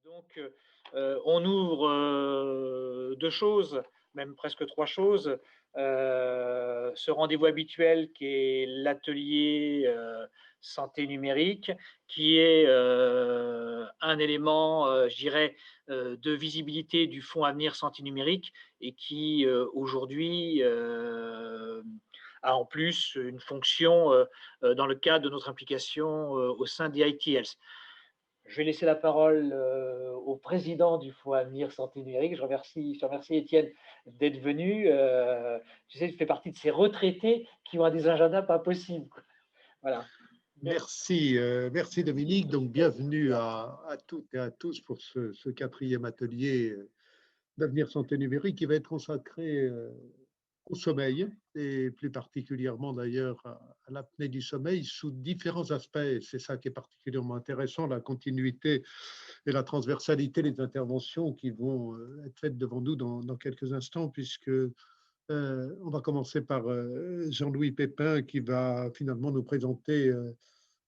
Donc, on ouvre deux choses, même presque trois choses. Ce rendez-vous habituel qui est l'atelier santé numérique, qui est un élément, je dirais, de visibilité du Fonds Avenir Santé Numérique et qui aujourd'hui a en plus une fonction dans le cadre de notre implication au sein des IT Health. Je vais laisser la parole au président du Fonds Avenir Santé Numérique. Je te remercie Étienne d'être venu. Tu sais, tu fais partie de ces retraités qui ont des agendas pas possibles. Voilà. Merci, merci Dominique. Donc, bienvenue à toutes et à tous pour ce quatrième atelier d'avenir santé numérique qui va être consacré au sommeil et plus particulièrement d'ailleurs à l'apnée du sommeil sous différents aspects. C'est ça qui est particulièrement intéressant, la continuité et la transversalité des interventions qui vont être faites devant nous dans quelques instants, puisque on va commencer par Jean-Louis Pépin qui va finalement nous présenter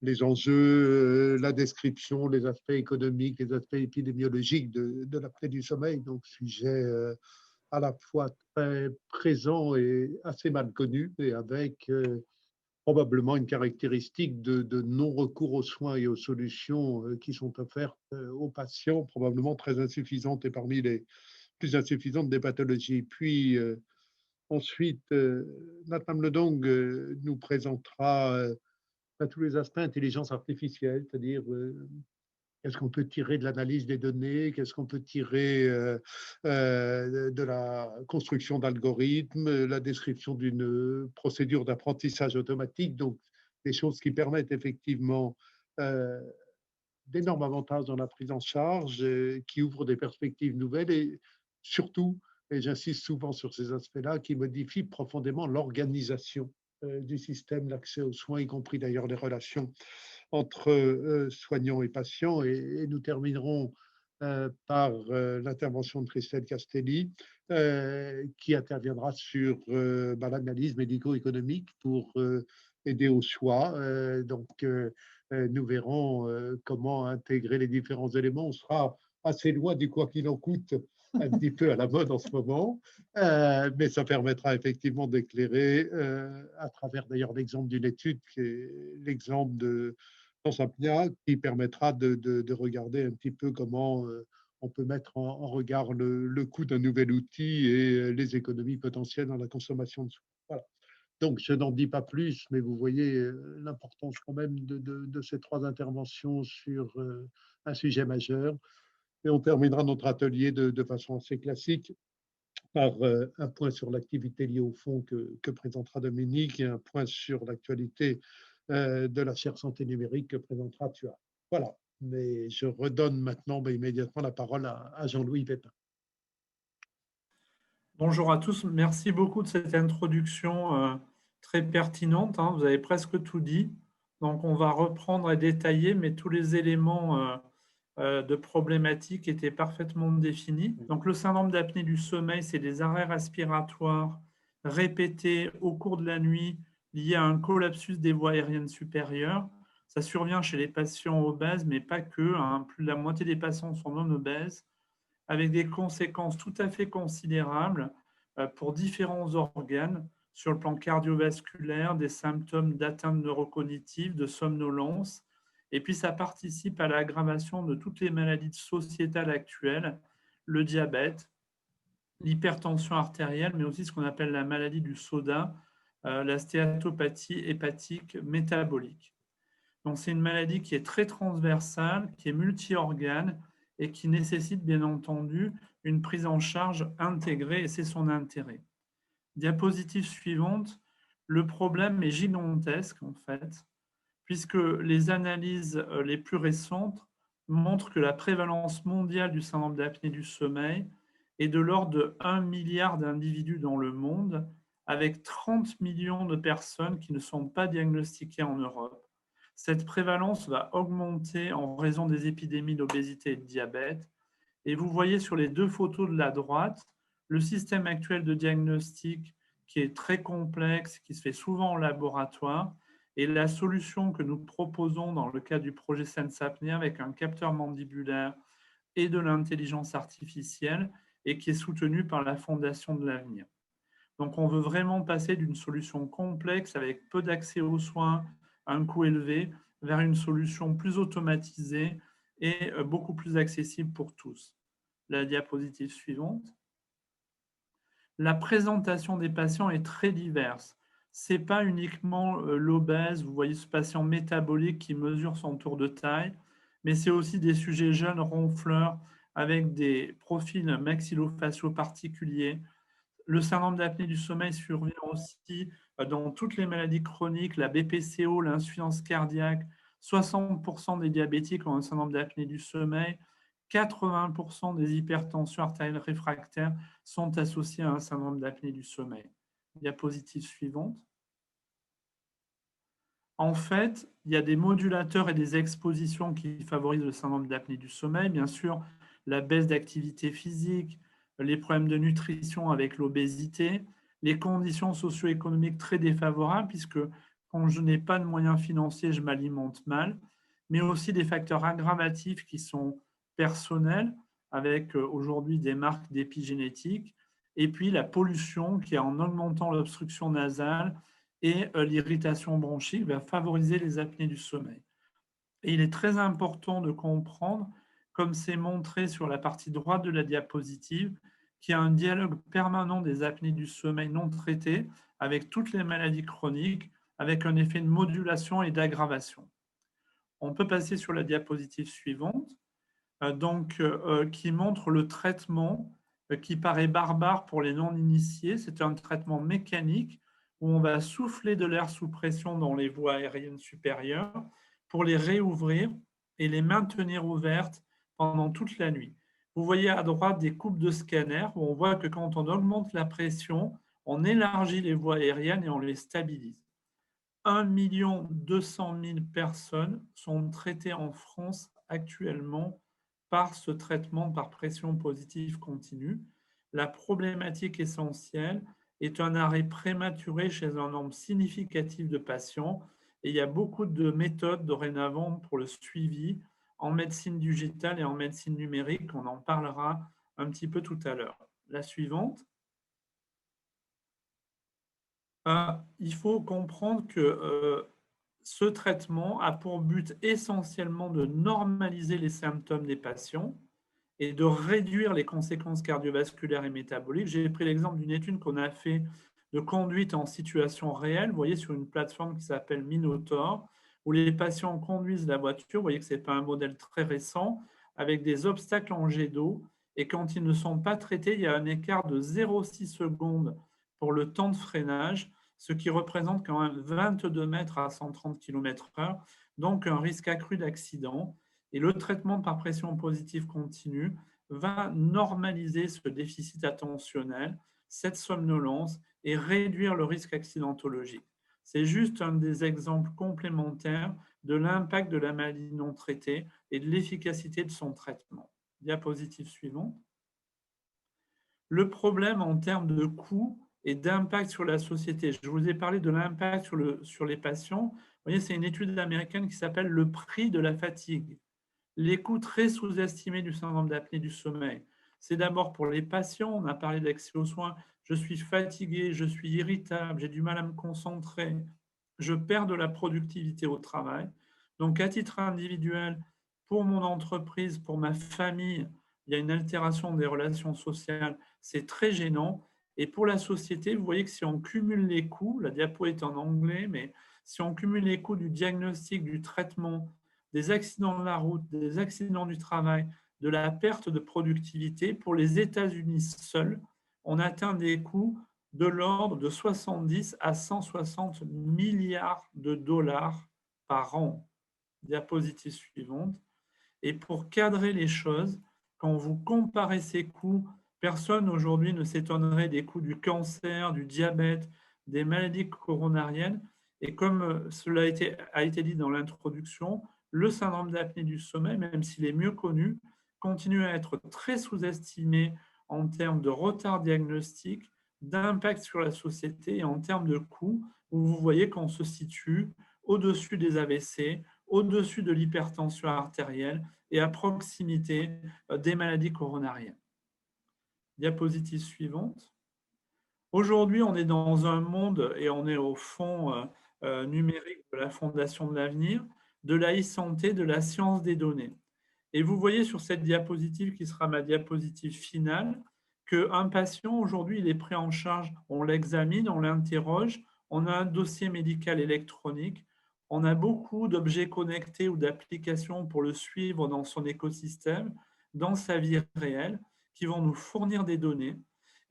les enjeux, la description, les aspects économiques, les aspects épidémiologiques de l'apnée du sommeil. Donc, sujet à la fois très présent et assez mal connu, et avec probablement une caractéristique de non-recours aux soins et aux solutions qui sont offertes aux patients, probablement très insuffisantes et parmi les plus insuffisantes des pathologies. Puis ensuite, Nathan Ledong nous présentera tous les aspects intelligence artificielle, c'est-à-dire qu'est-ce qu'on peut tirer de l'analyse des données, qu'est-ce qu'on peut tirer de la construction d'algorithmes, la description d'une procédure d'apprentissage automatique, donc des choses qui permettent effectivement d'énormes avantages dans la prise en charge, qui ouvrent des perspectives nouvelles et surtout, et j'insiste souvent sur ces aspects-là, qui modifient profondément l'organisation du système d'accès aux soins, y compris d'ailleurs les relations entre soignants et patients. Et nous terminerons par l'intervention de Christelle Castelli, qui interviendra sur l'analyse médico-économique pour aider au choix. Nous verrons comment intégrer les différents éléments. On sera assez loin du quoi qu'il en coûte, un petit peu à la mode en ce moment, mais ça permettra effectivement d'éclairer à travers d'ailleurs l'exemple d'une étude qui est l'exemple de Sapnia, qui permettra de regarder un petit peu comment on peut mettre en regard le coût d'un nouvel outil et les économies potentielles dans la consommation de soins. Voilà. Donc, je n'en dis pas plus, mais vous voyez l'importance quand même de ces trois interventions sur un sujet majeur. Et on terminera notre atelier de façon assez classique par un point sur l'activité liée au fonds que présentera Dominique et un point sur l'actualité de la chaire santé numérique que présentera Thua. Voilà, mais je redonne maintenant immédiatement la parole à Jean-Louis Pépin. Bonjour à tous, merci beaucoup de cette introduction très pertinente, hein. Vous avez presque tout dit. Donc on va reprendre et détailler, mais tous les éléments de problématiques étaient parfaitement définis. Donc le syndrome d'apnée du sommeil, c'est des arrêts respiratoires répétés au cours de la nuit liés à un collapsus des voies aériennes supérieures. Ça survient chez les patients obèses, mais pas que, hein. Plus de la moitié des patients sont non obèses, avec des conséquences tout à fait considérables pour différents organes sur le plan cardiovasculaire, des symptômes d'atteinte neurocognitive, de somnolence. Et puis, ça participe à l'aggravation de toutes les maladies sociétales actuelles, le diabète, l'hypertension artérielle, mais aussi ce qu'on appelle la maladie du SODA, la stéatopathie hépatique métabolique. Donc, c'est une maladie qui est très transversale, qui est multi-organe et qui nécessite bien entendu une prise en charge intégrée, et c'est son intérêt. Diapositive suivante, le problème est gigantesque en fait, puisque les analyses les plus récentes montrent que la prévalence mondiale du syndrome d'apnée du sommeil est de l'ordre de 1 milliard d'individus dans le monde, avec 30 millions de personnes qui ne sont pas diagnostiquées en Europe. Cette prévalence va augmenter en raison des épidémies d'obésité et de diabète. Et vous voyez sur les deux photos de la droite, le système actuel de diagnostic qui est très complexe, qui se fait souvent en laboratoire, et la solution que nous proposons dans le cadre du projet SENS-Apnea avec un capteur mandibulaire, et de l'intelligence artificielle et qui est soutenu par la Fondation de l'Avenir. Donc, on veut vraiment passer d'une solution complexe avec peu d'accès aux soins, à un coût élevé, vers une solution plus automatisée et beaucoup plus accessible pour tous. La diapositive suivante. La présentation des patients est très diverse. Ce n'est pas uniquement l'obèse, vous voyez ce patient métabolique qui mesure son tour de taille, mais c'est aussi des sujets jeunes ronfleurs avec des profils maxillofaciaux particuliers. Le syndrome d'apnée du sommeil survient aussi dans toutes les maladies chroniques, la BPCO, l'insuffisance cardiaque. 60% des diabétiques ont un syndrome d'apnée du sommeil. 80% des hypertensions artérielles réfractaires sont associées à un syndrome d'apnée du sommeil. Diapositive suivante. En fait, il y a des modulateurs et des expositions qui favorisent le syndrome d'apnée du sommeil. Bien sûr, la baisse d'activité physique, les problèmes de nutrition avec l'obésité, les conditions socio-économiques très défavorables, puisque quand je n'ai pas de moyens financiers, je m'alimente mal, mais aussi des facteurs aggravatifs qui sont personnels, avec aujourd'hui des marques d'épigénétique, et puis la pollution qui, en augmentant l'obstruction nasale et l'irritation bronchique, va favoriser les apnées du sommeil. Et il est très important de comprendre, comme c'est montré sur la partie droite de la diapositive, qu'il y a un dialogue permanent des apnées du sommeil non traitées avec toutes les maladies chroniques, avec un effet de modulation et d'aggravation. On peut passer sur la diapositive suivante, qui montre le traitement qui paraît barbare pour les non-initiés. C'est un traitement mécanique où on va souffler de l'air sous pression dans les voies aériennes supérieures pour les réouvrir et les maintenir ouvertes pendant toute la nuit. Vous voyez à droite des coupes de scanner où on voit que quand on augmente la pression, on élargit les voies aériennes et on les stabilise. 1 200 000 personnes sont traitées en France actuellement par ce traitement par pression positive continue. La problématique essentielle est un arrêt prématuré chez un nombre significatif de patients et il y a beaucoup de méthodes dorénavant pour le suivi en médecine digitale et en médecine numérique. On en parlera un petit peu tout à l'heure. La suivante. Il faut comprendre que ce traitement a pour but essentiellement de normaliser les symptômes des patients et de réduire les conséquences cardiovasculaires et métaboliques. J'ai pris l'exemple d'une étude qu'on a fait de conduite en situation réelle, vous voyez, sur une plateforme qui s'appelle Minotaur, où les patients conduisent la voiture, vous voyez que ce n'est pas un modèle très récent, avec des obstacles en jet d'eau, et quand ils ne sont pas traités, il y a un écart de 0,6 secondes pour le temps de freinage, ce qui représente quand même 22 mètres à 130 km/h, donc un risque accru d'accident. Et le traitement par pression positive continue va normaliser ce déficit attentionnel, cette somnolence, et réduire le risque accidentologique. C'est juste un des exemples complémentaires de l'impact de la maladie non traitée et de l'efficacité de son traitement. Diapositive suivante. Le problème en termes de coût et d'impact sur la société. Je vous ai parlé de l'impact sur les patients. Vous voyez, c'est une étude américaine qui s'appelle le prix de la fatigue. Les coûts très sous-estimés du syndrome d'apnée du sommeil. C'est d'abord pour les patients, on a parlé d'accès aux soins, je suis fatigué, je suis irritable, j'ai du mal à me concentrer, je perds de la productivité au travail. Donc à titre individuel, pour mon entreprise, pour ma famille, il y a une altération des relations sociales, c'est très gênant. Et pour la société, vous voyez que si on cumule les coûts, la diapo est en anglais, mais si on cumule les coûts du diagnostic, du traitement, des accidents de la route, des accidents du travail, de la perte de productivité, pour les États-Unis seuls, on atteint des coûts de l'ordre de 70 à 160 milliards de dollars par an. Diapositive suivante. Et pour cadrer les choses, quand vous comparez ces coûts, personne aujourd'hui ne s'étonnerait des coûts du cancer, du diabète, des maladies coronariennes. Et comme cela a été dit dans l'introduction, le syndrome d'apnée du sommeil, même s'il est mieux connu, continue à être très sous-estimé en termes de retard diagnostique, d'impact sur la société et en termes de coûts, où vous voyez qu'on se situe au-dessus des AVC, au-dessus de l'hypertension artérielle et à proximité des maladies coronariennes. Diapositive suivante. Aujourd'hui, on est dans un monde, et on est au fond numérique de la Fondation de l'avenir, de la e-santé, de la science des données. Et vous voyez sur cette diapositive, qui sera ma diapositive finale, qu'un patient, aujourd'hui, il est pris en charge, on l'examine, on l'interroge, on a un dossier médical électronique, on a beaucoup d'objets connectés ou d'applications pour le suivre dans son écosystème, dans sa vie réelle, qui vont nous fournir des données.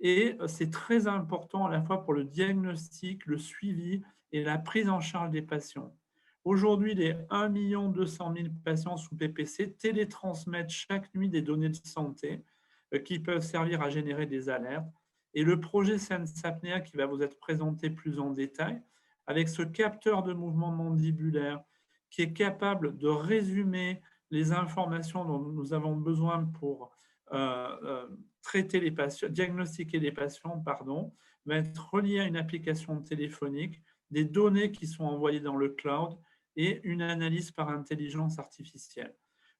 Et c'est très important à la fois pour le diagnostic, le suivi et la prise en charge des patients. Aujourd'hui, les 1 200 000 patients sous PPC télétransmettent chaque nuit des données de santé qui peuvent servir à générer des alertes. Et le projet Sense Apnea qui va vous être présenté plus en détail, avec ce capteur de mouvement mandibulaire qui est capable de résumer les informations dont nous avons besoin pour traiter les patients, diagnostiquer les patients, va être relié à une application téléphonique, des données qui sont envoyées dans le cloud et une analyse par intelligence artificielle.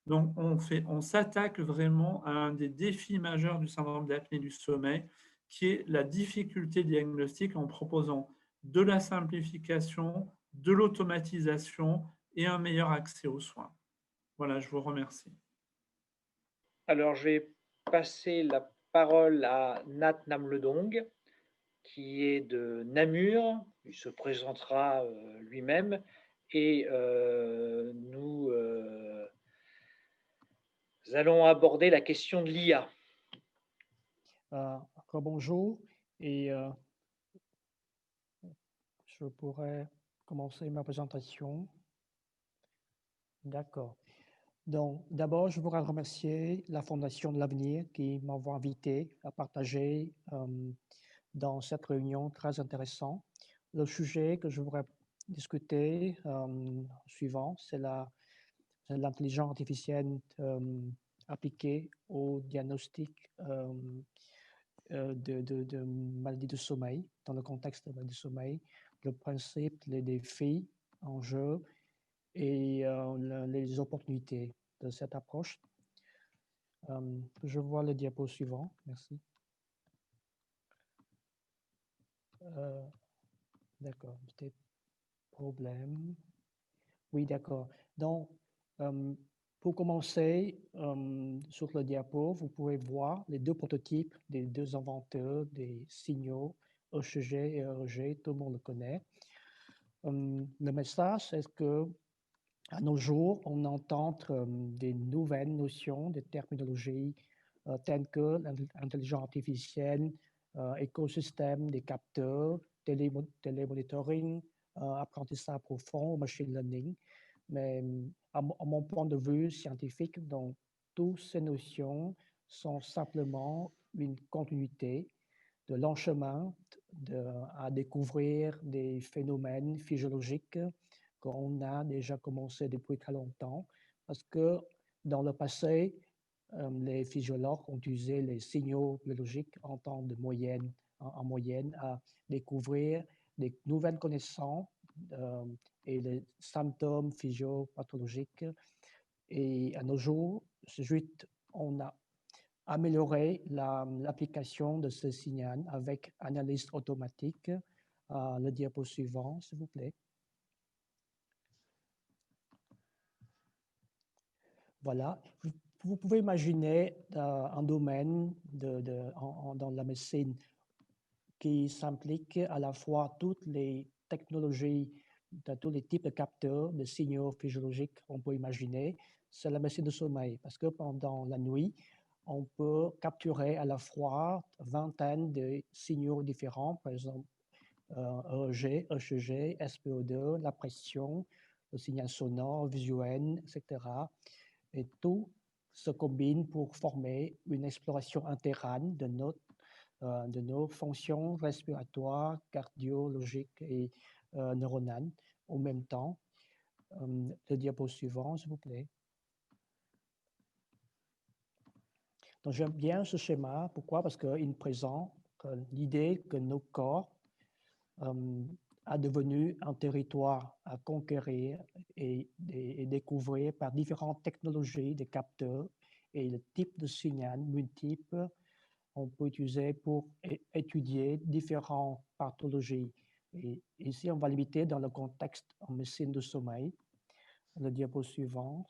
Donc, on s'attaque vraiment à un des défis majeurs du syndrome d'apnée du sommeil, qui est la difficulté diagnostique en proposant de la simplification, de l'automatisation et un meilleur accès aux soins. Voilà, je vous remercie. Alors, je vais passer la parole à Nat Namledong, qui est de Namur. Il se présentera lui-même et nous allons aborder la question de l'IA. Bonjour, et je pourrais commencer ma présentation. D'accord. Donc, d'abord, je voudrais remercier la Fondation de l'Avenir qui m'envoie invité à partager dans cette réunion très intéressante. Le sujet que je voudrais discuter suivant, c'est l'intelligence artificielle appliquée au diagnostic de maladies du sommeil, dans le contexte de maladies du sommeil, le principe, les défis, enjeux et les opportunités de cette approche. Je vois le diapo suivant, merci. D'accord, des problèmes. Oui, d'accord. Donc, pour commencer, sur le diapo, vous pouvez voir les deux prototypes des deux inventeurs des signaux ECG et EEG, tout le monde le connaît. Le message est que à nos jours, on entend des nouvelles notions, des terminologies telles que l'intelligence artificielle, écosystème des capteurs, télémonitoring, apprentissage profond, machine learning. Mais à mon point de vue scientifique, donc, toutes ces notions sont simplement une continuité de long chemin à découvrir des phénomènes physiologiques qu'on a déjà commencé depuis très longtemps, parce que dans le passé, les physiologues ont utilisé les signaux biologiques en temps de moyenne, en moyenne à découvrir des nouvelles connaissances et les symptômes physiopathologiques. Et à nos jours, on a amélioré l'application de ce signal avec analyse automatique. Le diapo suivant, s'il vous plaît. Voilà. Vous pouvez imaginer un domaine dans la médecine qui s'implique à la fois toutes les technologies, de tous les types de capteurs, de signaux physiologiques qu'on peut imaginer. C'est la médecine du sommeil, parce que pendant la nuit, on peut capturer à la fois vingtaine de signaux différents, par exemple EEG, ECG, SpO2, la pression, le signal sonore, visuel, etc. Et tout se combine pour former une exploration intégrale de nos fonctions respiratoires, cardiologiques et neuronales en même temps. Le diapo suivant, s'il vous plaît. Donc, j'aime bien ce schéma. Pourquoi? Parce qu'il présente l'idée que nos corps a devenu un territoire à conquérir et découvrir par différentes technologies de capteurs et le type de signal multiple on peut utiliser pour étudier différentes pathologies. Et ici, on va limiter dans le contexte en médecine de sommeil. Le diapo suivant,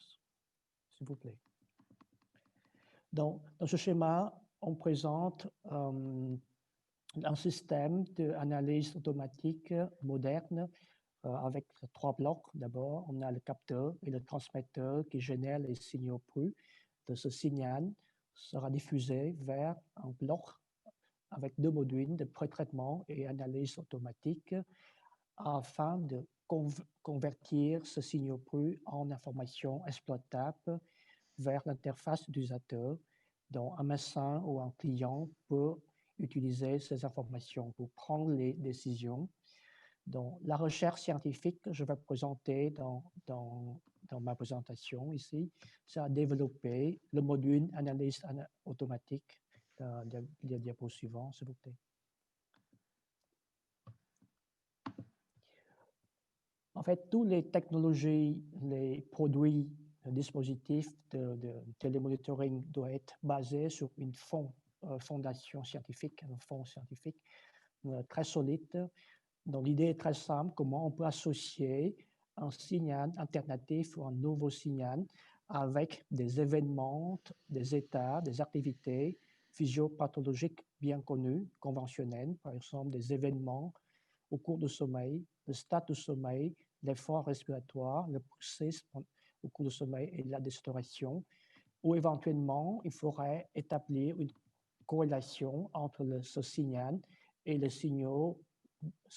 s'il vous plaît. Dans ce schéma, on présente un système d'analyse automatique moderne avec 3 blocs. D'abord, on a le capteur et le transmetteur qui génèrent les signaux bruts. De ce signal sera diffusé vers un bloc avec 2 modules de pré-traitement et analyse automatique afin de convertir ce signal brut en information exploitable vers l'interface utilisateur, dont un médecin ou un client peut utiliser ces informations pour prendre les décisions. Donc, la recherche scientifique que je vais présenter dans ma présentation ici, c'est à développer le module analyse automatique. Le diapo suivant, s'il vous plaît. En fait, toutes les technologies, les produits, les dispositifs de télémonitoring doivent être basés sur une fondation scientifique, un fond scientifique très solide. Donc, l'idée est très simple, comment on peut associer un signal alternatif ou un nouveau signal avec des événements, des états, des activités physiopathologiques bien connus, conventionnels, par exemple des événements au cours du sommeil, le stade du sommeil, l'effort respiratoire, le processus au cours du sommeil et la déstauration, ou éventuellement, il faudrait établir une corrélation entre ce signal et les signaux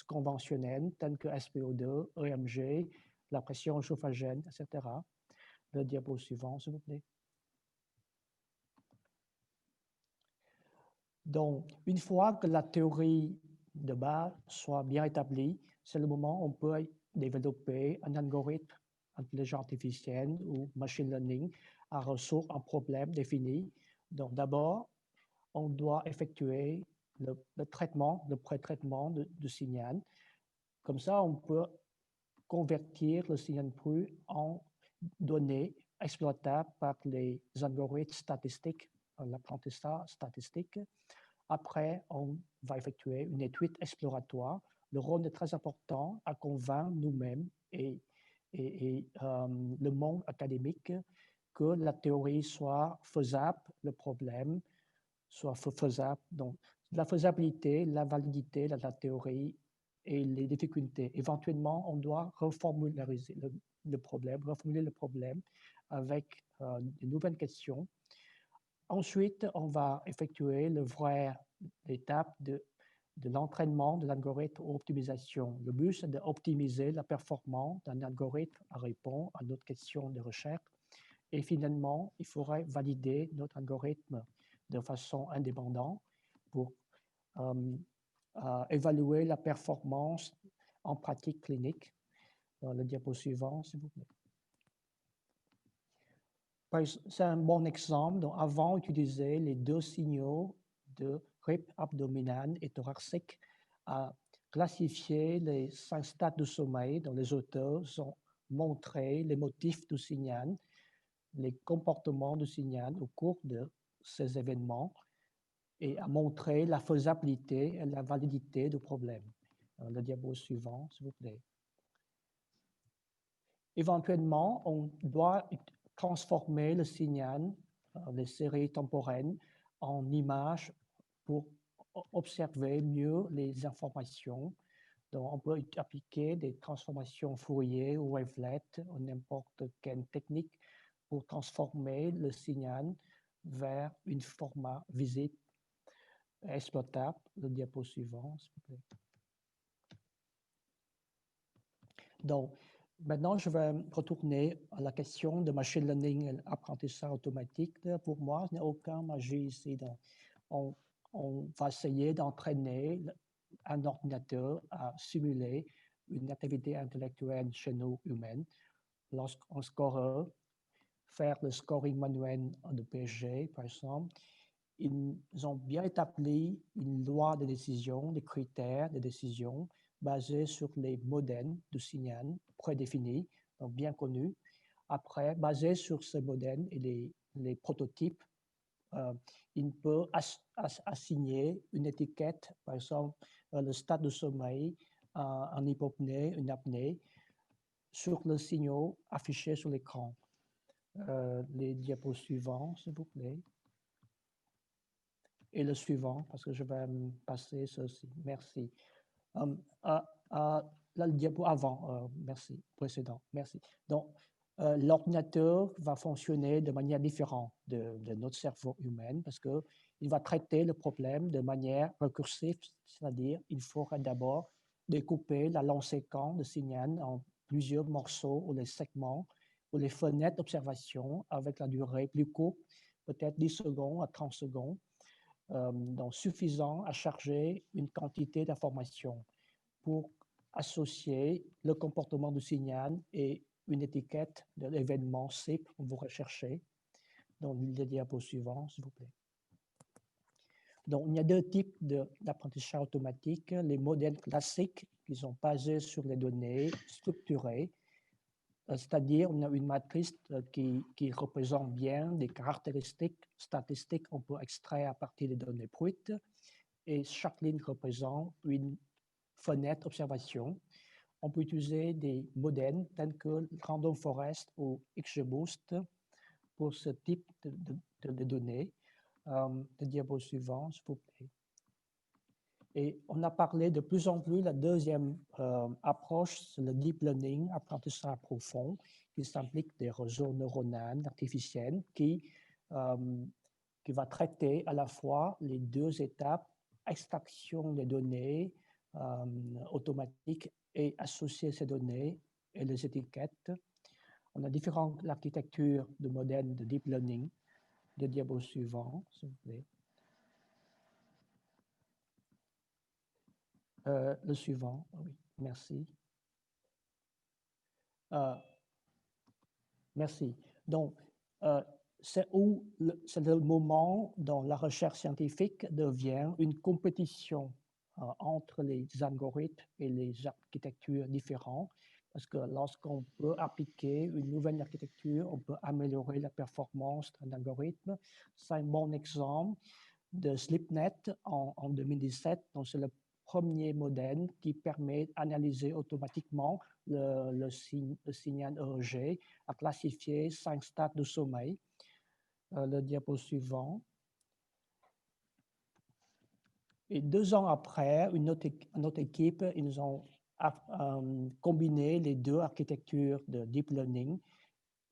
conventionnels tels que SpO2, EMG, la pression chauffagène, etc. Le diapo suivant, s'il vous plaît. Donc, une fois que la théorie de base soit bien établie, c'est le moment où on peut développer un algorithme intelligence artificielle ou machine learning à résoudre un problème défini. Donc, d'abord, on doit effectuer le traitement, le pré-traitement du signal. Comme ça, on peut convertir le signal brut en données exploitables par les algorithmes statistiques, l'apprentissage statistique. Après, on va effectuer une étude exploratoire. Le rôle est très important à convaincre nous-mêmes et le monde académique que la théorie soit faisable, le problème soit faisable. Donc, la faisabilité, la validité de la théorie et les difficultés. Éventuellement, on doit reformuler le problème avec de nouvelles questions. Ensuite, on va effectuer la vraie étape de l'entraînement de l'algorithme optimisation. Le but, c'est d'optimiser la performance d'un algorithme à répondre à notre question de recherche. Et finalement, il faudrait valider notre algorithme de façon indépendante pour évaluer la performance en pratique clinique. Le diapo suivant, s'il vous plaît. C'est un bon exemple. Donc, avant d'utiliser les 2 signaux de rythme abdominal et thoracique à classifier les 5 stades de sommeil dont les auteurs ont montré les motifs du signal, les comportements du signal au cours de ces événements et à montrer la faisabilité et la validité du problème. Le diapo suivant, s'il vous plaît. Éventuellement, on doit transformer le signal, les séries temporelles, en images pour observer mieux les informations. Donc, on peut appliquer des transformations Fourier ou wavelet ou n'importe quelle technique pour transformer le signal vers un format visible exploitable. Le diapo suivant, s'il vous plaît. Donc, maintenant, je vais retourner à la question de machine learning et apprentissage automatique. Pour moi, il n'y a aucun magie ici. Donc, on va essayer d'entraîner un ordinateur à simuler une activité intellectuelle chez nous humains. Lorsqu'un scoreur fait le scoring manuel de PSG, par exemple, ils ont bien établi une loi de décision, des critères de décision. basé sur les modèles de signal prédéfinis, donc bien connus. Après, basé sur ces modèles et les prototypes, il peut assigner une étiquette, par exemple, le stade de sommeil, en hypopnée, une apnée, sur le signal affiché sur l'écran. Les diapos suivants, s'il vous plaît. Et le suivant, parce que je vais passer ceci. Merci. Le diapo avant, merci, précédent, merci. Donc, l'ordinateur va fonctionner de manière différente de notre cerveau humain parce qu'il va traiter le problème de manière récursive, c'est-à-dire il faudra d'abord découper la longue séquence de signal en plusieurs morceaux ou les segments ou les fenêtres d'observation avec la durée plus courte, peut-être 10 secondes à 30 secondes, donc suffisant à charger une quantité d'informations pour associer le comportement du signal et une étiquette de l'événement cible que vous recherchez. Donc, le diapo suivant, s'il vous plaît. Donc, il y a deux types d'apprentissage automatique. Les modèles classiques qui sont basés sur les données structurées, c'est-à-dire on a une matrice qui représente bien des caractéristiques statistiques qu'on peut extraire à partir des données brutes et chaque ligne représente une fenêtre d'observation. On peut utiliser des modèles tels que Random Forest ou XGBoost pour ce type de données. Le diapo suivant, s'il vous plaît. Et on a parlé de plus en plus, la deuxième approche, c'est le deep learning, apprentissage profond, qui s'implique des réseaux neuronaux artificiels qui va traiter à la fois les deux étapes, extraction des données automatiques et associer ces données et les étiquettes. On a différentes architectures de modèles de deep learning. Le diapo suivant, s'il vous plaît. Le suivant, oui, merci. Merci. Donc, c'est le moment dont la recherche scientifique devient une compétition entre les algorithmes et les architectures différentes, parce que lorsqu'on peut appliquer une nouvelle architecture, on peut améliorer la performance d'un algorithme. C'est un bon exemple de SleepNet en 2017. Donc, c'est le premier modèle qui permet d'analyser automatiquement le signal EEG, à classifier 5 stades de sommeil. Le diapo suivant. Et 2 ans après, une autre équipe, ils ont combiné les deux architectures de deep learning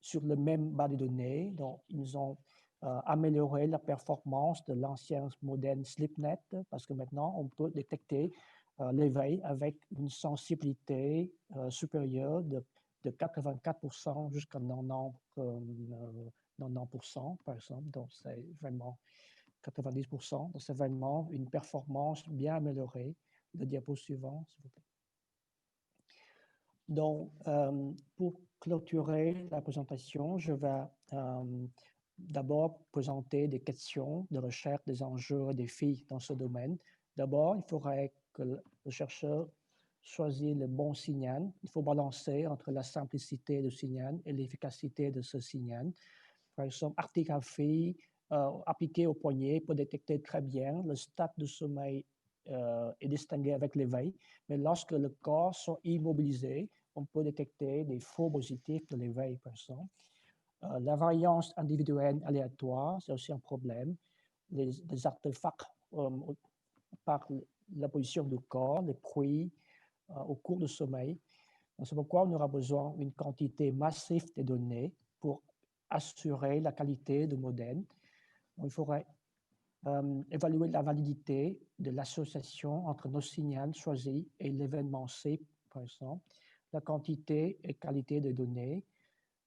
sur le même base de données. Donc, ils ont amélioré la performance de l'ancien modèle SleepNet parce que maintenant, on peut détecter l'éveil avec une sensibilité supérieure de 84% jusqu'à 90%, par exemple. Donc, c'est vraiment 90%. Donc, c'est vraiment une performance bien améliorée. Le diapo suivant, s'il vous plaît. Donc, pour clôturer la présentation, je vais d'abord présenter des questions de recherche, des enjeux et des défis dans ce domaine. D'abord, il faudrait que le chercheur choisisse le bon signal. Il faut balancer entre la simplicité du signal et l'efficacité de ce signal. Par exemple, artigraphie appliquée au poignet peut détecter très bien le stade de sommeil et distinguer avec l'éveil. Mais lorsque le corps sont immobilisé, on peut détecter des faux positifs de l'éveil, par exemple. La variance individuelle aléatoire, c'est aussi un problème. Les artefacts par la position du corps, les bruits au cours du sommeil. C'est pourquoi on aura besoin d'une quantité massive de données pour assurer la qualité du modèle. Il faudrait évaluer la validité de l'association entre nos signaux choisis et l'événement C, par exemple, la quantité et qualité des données.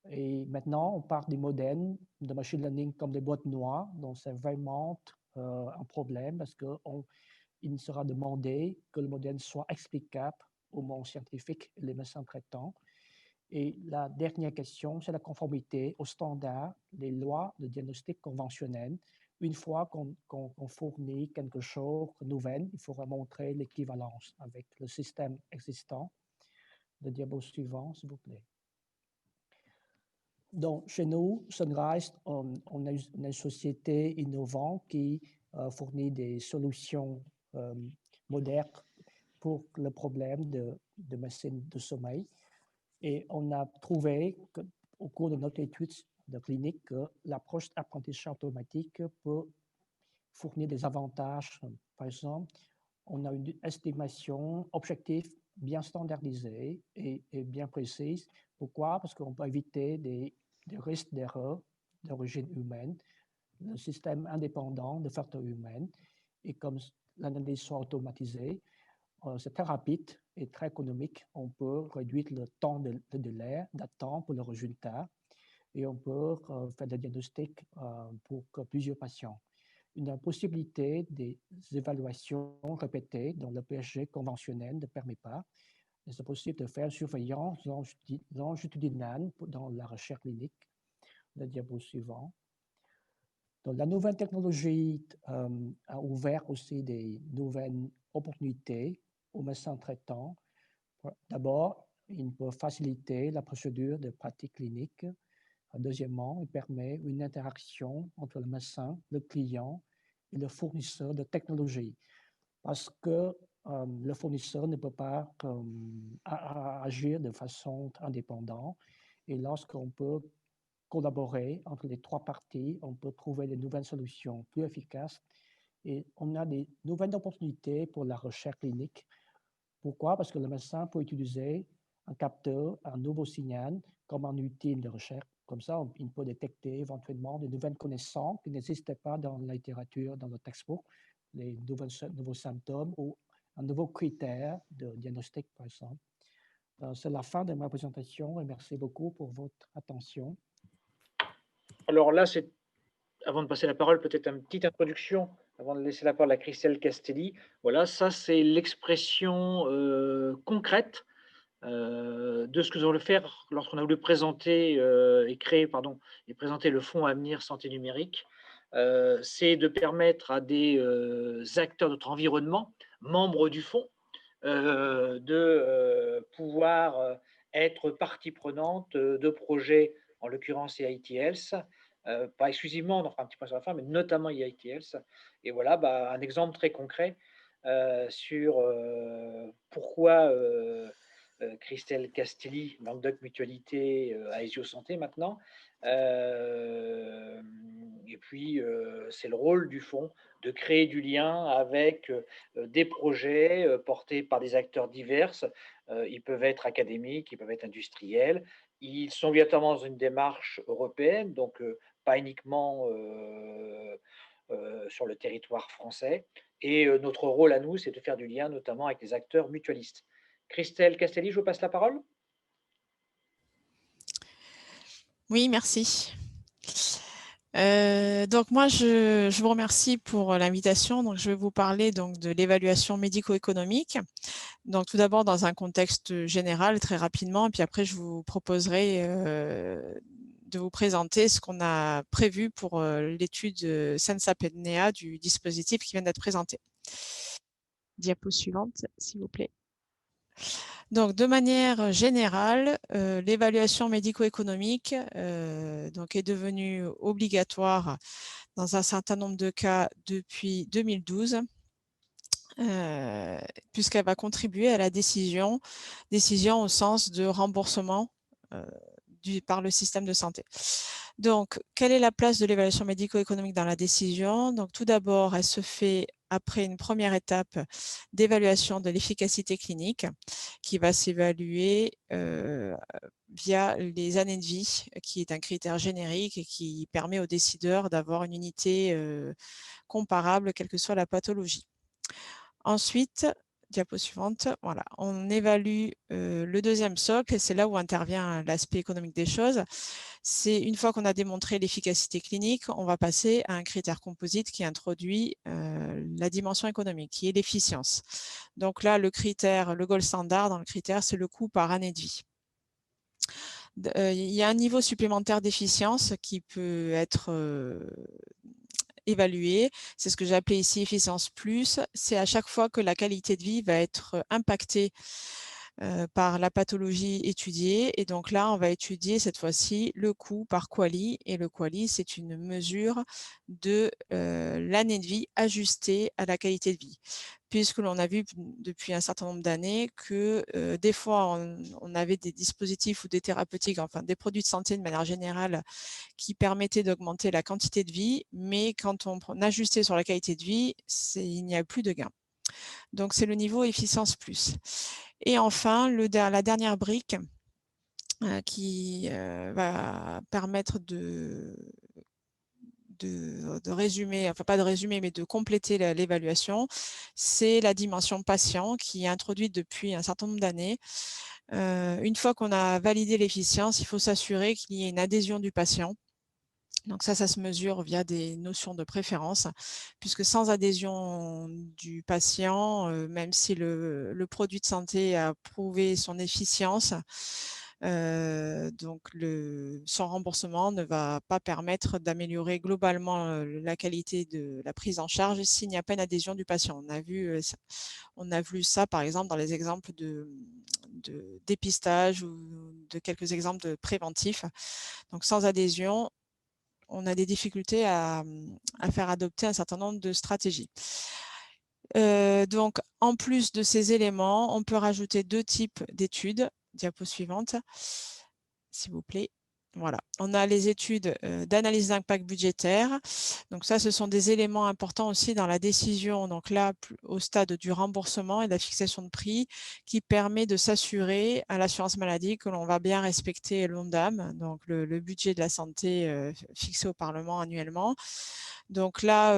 Et maintenant, on parle des modèles de machine learning comme des boîtes noires, donc c'est vraiment un problème parce qu'il sera demandé que le modèle soit explicable au monde scientifique et les médecins traitants. Et la dernière question, c'est la conformité aux standards, les lois de diagnostic conventionnels. une fois qu'on fournit quelque chose de nouvel, il faudra montrer l'équivalence avec le système existant. Le diapo suivant, s'il vous plaît. Donc, chez nous, Sunrise, on a une société innovante qui fournit des solutions modernes pour le problème de médecine de sommeil. Et on a trouvé au cours de notre étude de clinique que l'approche d'apprentissage automatique peut fournir des avantages. Par exemple, on a une estimation objective bien standardisée et bien précise. Pourquoi? Parce qu'on peut éviter des risques d'erreur d'origine humaine, le système indépendant de facteurs humains, et comme l'analyse soit automatisée, c'est très rapide et très économique. On peut réduire le temps de délai d'attente pour le résultat et on peut faire des diagnostics pour plusieurs patients. Une possibilité des évaluations répétées dont le PSG conventionnel ne permet pas. C'est possible de faire surveillance longitudinale dans la recherche clinique. Le diapo suivant. Donc, la nouvelle technologie a ouvert aussi des nouvelles opportunités aux médecins traitants. D'abord, il peut faciliter la procédure de pratique clinique. Deuxièmement, il permet une interaction entre le médecin, le client et le fournisseur de technologie. Parce que le fournisseur ne peut pas agir de façon indépendante. Et lorsqu'on peut collaborer entre les trois parties, on peut trouver des nouvelles solutions plus efficaces et on a des nouvelles opportunités pour la recherche clinique. Pourquoi? Parce que le médecin peut utiliser un capteur, un nouveau signal comme un outil de recherche. Comme ça, il peut détecter éventuellement de nouvelles connaissances qui n'existaient pas dans la littérature, dans le textbook, les nouveaux symptômes ou un nouveau critère de diagnostic, par exemple. C'est la fin de ma présentation et merci beaucoup pour votre attention. Alors là, avant de passer la parole, peut-être une petite introduction, avant de laisser la parole à Christelle Castelli. Voilà, ça c'est l'expression concrète de ce que nous allons faire lorsqu'on a voulu présenter et présenter le Fonds Avenir Santé Numérique. C'est de permettre à des acteurs de notre environnement, membres du fonds, de pouvoir être partie prenante de projets, en l'occurrence EIT Health, pas exclusivement, on en fera un petit point sur la fin, mais notamment EIT Health. Et voilà un exemple très concret sur pourquoi Christelle Castelli, Languedoc Mutualité, Aesio Santé maintenant. Et puis, c'est le rôle du fonds de créer du lien avec des projets portés par des acteurs divers. Ils peuvent être académiques, ils peuvent être industriels. Ils sont obligatoirement dans une démarche européenne, donc pas uniquement sur le territoire français. Et notre rôle à nous, c'est de faire du lien, notamment avec les acteurs mutualistes. Christelle Castelli, je vous passe la parole. Oui, merci. Donc moi, je vous remercie pour l'invitation. Donc je vais vous parler donc de l'évaluation médico-économique. Donc tout d'abord dans un contexte général, très rapidement, et puis après je vous proposerai de vous présenter ce qu'on a prévu pour l'étude Sensapnea du dispositif qui vient d'être présenté. Diapo suivante, s'il vous plaît. Donc, de manière générale, l'évaluation médico-économique donc est devenue obligatoire dans un certain nombre de cas depuis 2012, puisqu'elle va contribuer à la décision au sens de remboursement par le système de santé. Donc, quelle est la place de l'évaluation médico-économique dans la décision? Donc, tout d'abord, elle se fait après une première étape d'évaluation de l'efficacité clinique qui va s'évaluer via les années de vie, qui est un critère générique et qui permet aux décideurs d'avoir une unité comparable, quelle que soit la pathologie. Ensuite, diapo suivante, voilà, on évalue le deuxième socle, et c'est là où intervient l'aspect économique des choses. C'est une fois qu'on a démontré l'efficacité clinique, on va passer à un critère composite qui introduit la dimension économique, qui est l'efficience. Donc là, le gold standard dans le critère, c'est le coût par année de vie. Il y a un niveau supplémentaire d'efficience qui peut être évaluer. C'est ce que j'ai appelé ici efficience plus. C'est à chaque fois que la qualité de vie va être impactée par la pathologie étudiée. Et donc là, on va étudier cette fois-ci le coût par QALY. Et le QALY, c'est une mesure de l'année de vie ajustée à la qualité de vie. Puisque l'on a vu depuis un certain nombre d'années que des fois, on avait des dispositifs ou des thérapeutiques, enfin des produits de santé de manière générale, qui permettaient d'augmenter la quantité de vie, mais quand on ajustait sur la qualité de vie, il n'y a plus de gain. Donc, c'est le niveau efficience plus. Et enfin, la dernière brique qui va permettre de résumer, enfin pas de résumer, mais de compléter l'évaluation, c'est la dimension patient qui est introduite depuis un certain nombre d'années. Une fois qu'on a validé l'efficience, il faut s'assurer qu'il y ait une adhésion du patient. Donc ça se mesure via des notions de préférence, puisque sans adhésion du patient, même si le produit de santé a prouvé son efficience, donc son remboursement ne va pas permettre d'améliorer globalement la qualité de la prise en charge s'il n'y a pas une adhésion du patient. On a vu ça par exemple dans les exemples de dépistage ou de quelques exemples de préventifs. Donc sans adhésion, on a des difficultés à faire adopter un certain nombre de stratégies. Donc, en plus de ces éléments, on peut rajouter 2 types d'études. Diapo suivante, s'il vous plaît. Voilà, on a les études d'analyse d'impact budgétaire. Donc ça, ce sont des éléments importants aussi dans la décision, donc là, au stade du remboursement et de la fixation de prix, qui permet de s'assurer à l'assurance maladie que l'on va bien respecter l'ONDAM, donc le budget de la santé fixé au Parlement annuellement. Donc là,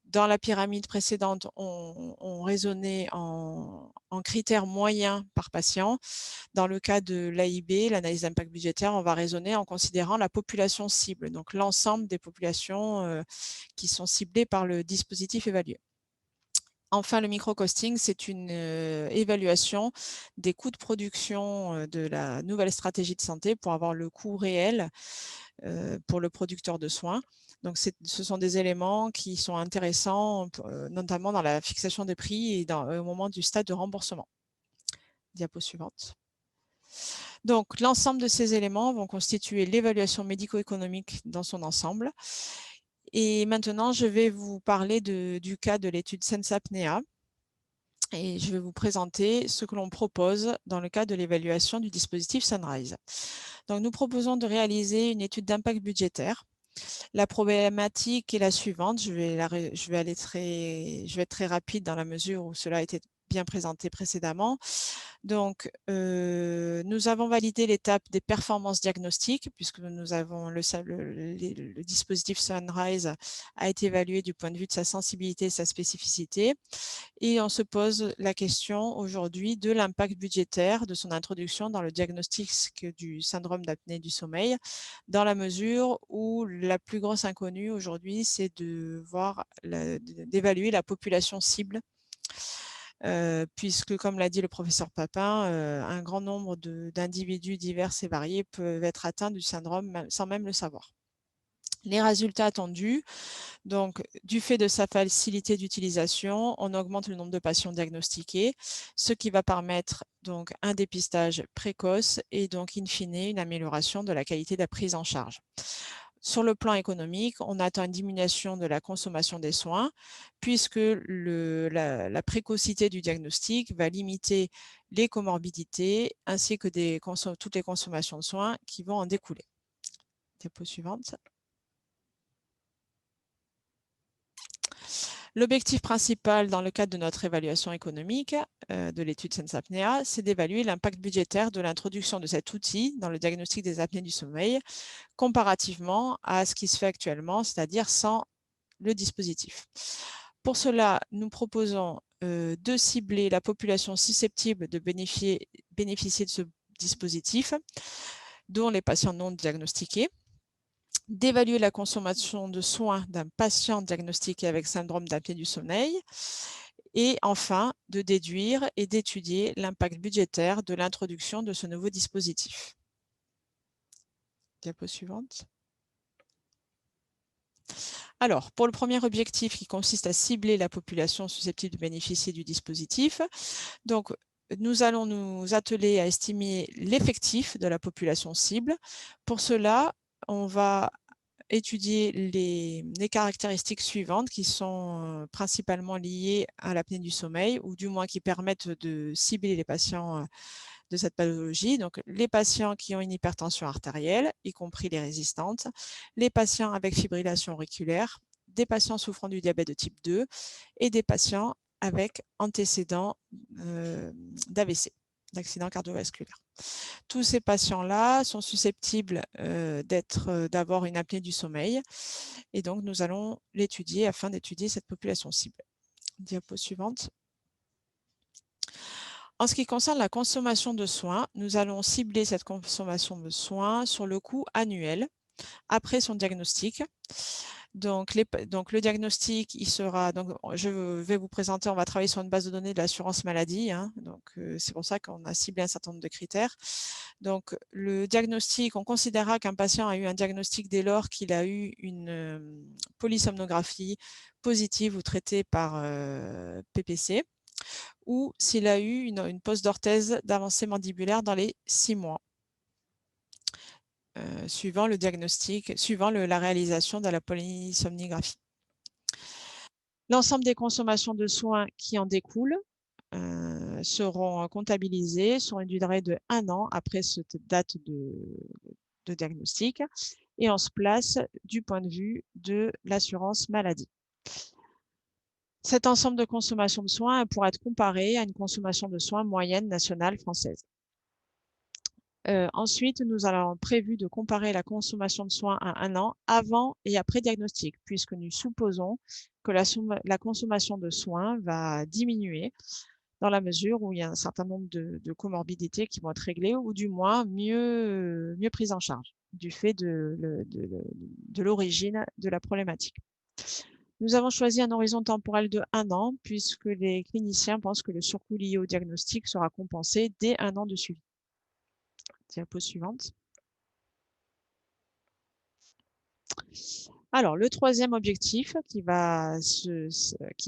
dans la pyramide précédente, on raisonnait en critères moyens par patient. Dans le cas de l'AIB, l'analyse d'impact budgétaire, on va raisonner en considérant la population cible, donc l'ensemble des populations qui sont ciblées par le dispositif évalué. Enfin, le micro-costing, c'est une évaluation des coûts de production de la nouvelle stratégie de santé pour avoir le coût réel pour le producteur de soins. Donc, ce sont des éléments qui sont intéressants, notamment dans la fixation des prix et au moment du stade de remboursement. Diapo suivante. Donc, l'ensemble de ces éléments vont constituer l'évaluation médico-économique dans son ensemble. Et maintenant, je vais vous parler du cas de l'étude SENS-apnéa. Et je vais vous présenter ce que l'on propose dans le cas de l'évaluation du dispositif Sunrise. Donc, nous proposons de réaliser une étude d'impact budgétaire. La problématique est la suivante. Je vais être très rapide dans la mesure où cela a été bien présenté précédemment. Donc, nous avons validé l'étape des performances diagnostiques puisque nous avons le dispositif Sunrise a été évalué du point de vue de sa sensibilité et sa spécificité. Et on se pose la question aujourd'hui de l'impact budgétaire de son introduction dans le diagnostic du syndrome d'apnée du sommeil, dans la mesure où la plus grosse inconnue aujourd'hui, c'est d'évaluer la population cible. Puisque, comme l'a dit le professeur Papin, un grand nombre d'individus divers et variés peuvent être atteints du syndrome sans même le savoir. Les résultats attendus, donc du fait de sa facilité d'utilisation, on augmente le nombre de patients diagnostiqués, ce qui va permettre donc un dépistage précoce et donc in fine une amélioration de la qualité de la prise en charge. Sur le plan économique, on atteint une diminution de la consommation des soins puisque la précocité du diagnostic va limiter les comorbidités ainsi que toutes les consommations de soins qui vont en découler. Diapo suivante. L'objectif principal dans le cadre de notre évaluation économique de l'étude SENS-apnéa, c'est d'évaluer l'impact budgétaire de l'introduction de cet outil dans le diagnostic des apnées du sommeil comparativement à ce qui se fait actuellement, c'est-à-dire sans le dispositif. Pour cela, nous proposons de cibler la population susceptible de bénéficier de ce dispositif, dont les patients non diagnostiqués, d'évaluer la consommation de soins d'un patient diagnostiqué avec syndrome d'apnée du sommeil et enfin de déduire et d'étudier l'impact budgétaire de l'introduction de ce nouveau dispositif. Diapo suivante. Alors, pour le premier objectif qui consiste à cibler la population susceptible de bénéficier du dispositif, donc nous allons nous atteler à estimer l'effectif de la population cible. Pour cela, on va étudier les caractéristiques suivantes qui sont principalement liées à l'apnée du sommeil, ou du moins qui permettent de cibler les patients de cette pathologie. Donc, les patients qui ont une hypertension artérielle, y compris les résistantes, les patients avec fibrillation auriculaire, des patients souffrant du diabète de type 2 et des patients avec antécédents d'AVC, d'accident cardiovasculaire. Tous ces patients-là sont susceptibles d'avoir une apnée du sommeil, et donc nous allons l'étudier afin d'étudier cette population cible. Diapo suivante. En ce qui concerne la consommation de soins, nous allons cibler cette consommation de soins sur le coût annuel après son diagnostic. Donc, le diagnostic, il sera, donc, je vais vous présenter, on va travailler sur une base de données de l'assurance maladie. Donc, c'est pour ça qu'on a ciblé un certain nombre de critères. Donc, le diagnostic, on considérera qu'un patient a eu un diagnostic dès lors qu'il a eu une polysomnographie positive ou traitée par PPC, ou s'il a eu une post-orthèse d'avancée mandibulaire dans les 6 mois. Suivant le diagnostic, suivant la réalisation de la polysomnographie. L'ensemble des consommations de soins qui en découlent seront comptabilisées sur une durée de 1 an après cette date de diagnostic, et on se place du point de vue de l'assurance maladie. Cet ensemble de consommation de soins pourra être comparé à une consommation de soins moyenne nationale française. Ensuite, nous avons prévu de comparer la consommation de soins à 1 an avant et après diagnostic, puisque nous supposons que la consommation de soins va diminuer dans la mesure où il y a un certain nombre de comorbidités qui vont être réglées, ou du moins mieux prises en charge du fait de l'origine de la problématique. Nous avons choisi un horizon temporel de 1 an, puisque les cliniciens pensent que le surcoût lié au diagnostic sera compensé dès 1 an de suivi. Diapo suivante. Alors, le troisième objectif qui va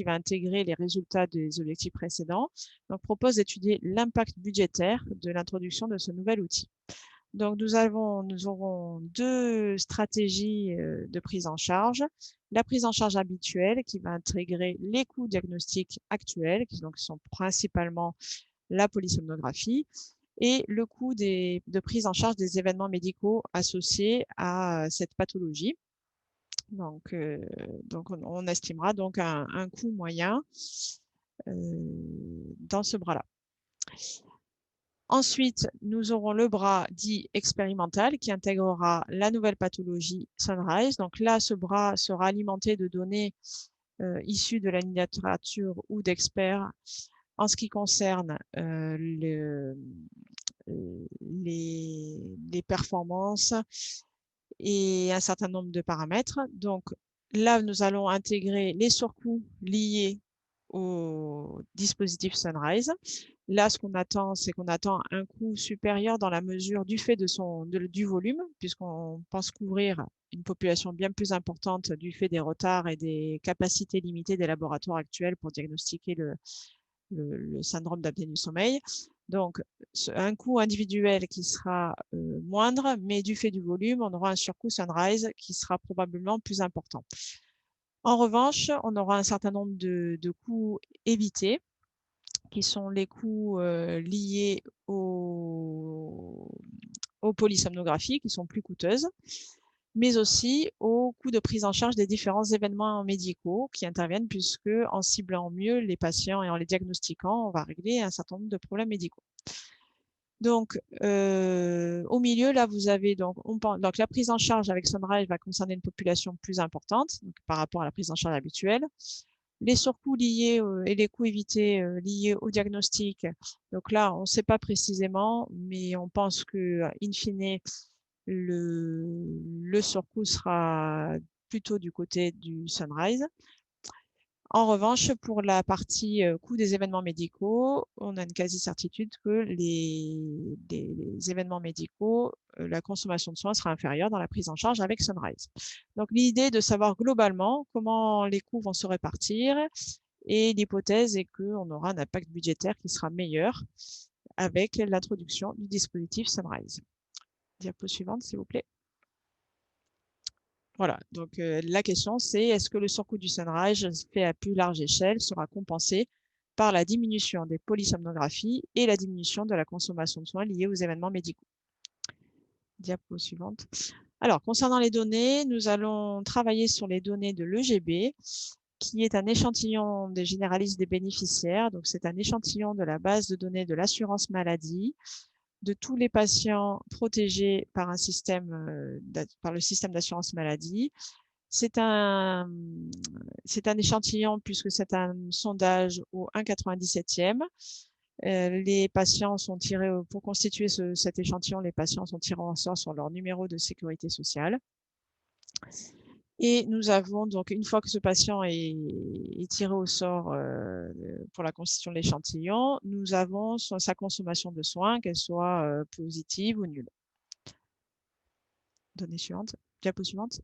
intégrer les résultats des objectifs précédents, donc, propose d'étudier l'impact budgétaire de l'introduction de ce nouvel outil. Donc, nous aurons 2 stratégies de prise en charge. La prise en charge habituelle qui va intégrer les coûts diagnostiques actuels, qui sont principalement la polysomnographie, et le coût de prise en charge des événements médicaux associés à cette pathologie. Donc on estimera donc un coût moyen dans ce bras-là. Ensuite, nous aurons le bras dit expérimental qui intégrera la nouvelle pathologie Sunrise. Donc là, ce bras sera alimenté de données issues de la littérature ou d'experts en ce qui concerne les performances et un certain nombre de paramètres. Donc là, nous allons intégrer les surcoûts liés au dispositif Sunrise. Là, ce qu'on attend, c'est qu'on attend un coût supérieur dans la mesure du fait du volume, puisqu'on pense couvrir une population bien plus importante du fait des retards et des capacités limitées des laboratoires actuels pour diagnostiquer le syndrome d'apnée du sommeil. Donc, un coût individuel qui sera moindre, mais du fait du volume, on aura un surcoût Sunrise qui sera probablement plus important. En revanche, on aura un certain nombre de coûts évités, qui sont les coûts liés aux polysomnographies, qui sont plus coûteuses, mais aussi aux coûts de prise en charge des différents événements médicaux qui interviennent, puisque en ciblant mieux les patients et en les diagnostiquant, on va régler un certain nombre de problèmes médicaux. Donc, au milieu, là, vous avez donc la prise en charge avec Sunrise va concerner une population plus importante donc, par rapport à la prise en charge habituelle. Les surcoûts liés et les coûts évités liés au diagnostic. Donc là, on ne sait pas précisément, mais on pense que, in fine, le surcoût sera plutôt du côté du Sunrise. En revanche, pour la partie coût des événements médicaux, on a une quasi-certitude que les événements médicaux, la consommation de soins sera inférieure dans la prise en charge avec Sunrise. Donc, l'idée est de savoir globalement comment les coûts vont se répartir et l'hypothèse est qu'on aura un impact budgétaire qui sera meilleur avec l'introduction du dispositif Sunrise. Diapo suivante, s'il vous plaît. Voilà, donc la question c'est est-ce que le surcoût du Sunrise fait à plus large échelle sera compensé par la diminution des polysomnographies et la diminution de la consommation de soins liés aux événements médicaux. Diapo suivante. Alors, concernant les données, nous allons travailler sur les données de l'EGB, qui est un échantillon des généralistes des bénéficiaires. Donc, c'est un échantillon de la base de données de l'assurance maladie, de tous les patients protégés par un système, par le système d'assurance maladie. C'est un échantillon puisque c'est un sondage au 1,97e. Les patients sont tirés, pour constituer cet échantillon, les patients sont tirés au sort sur leur numéro de sécurité sociale. Et nous avons donc, une fois que ce patient est tiré au sort pour la constitution de l'échantillon, nous avons sa consommation de soins, qu'elle soit positive ou nulle. Donnée suivante, diapo suivante.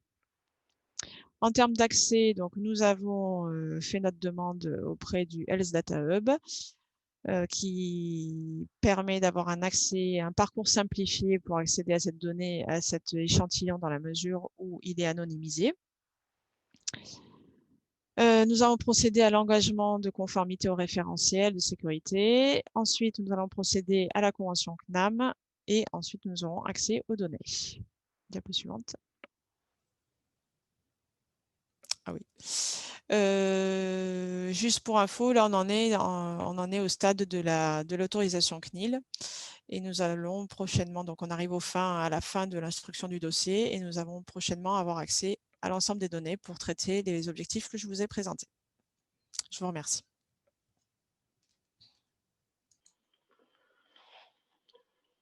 En termes d'accès, donc nous avons fait notre demande auprès du Health Data Hub qui permet d'avoir un accès, un parcours simplifié pour accéder à cette donnée, à cet échantillon dans la mesure où il est anonymisé. Nous avons procédé à l'engagement de conformité au référentiel de sécurité. Ensuite, nous allons procéder à la convention CNAM et ensuite nous aurons accès aux données. Diapo suivante. Ah oui. Juste pour info, là on en est au stade de l'autorisation CNIL et nous allons prochainement, donc on arrive à la fin de l'instruction du dossier et nous allons prochainement avoir accès à l'ensemble des données pour traiter les objectifs que je vous ai présentés. Je vous remercie.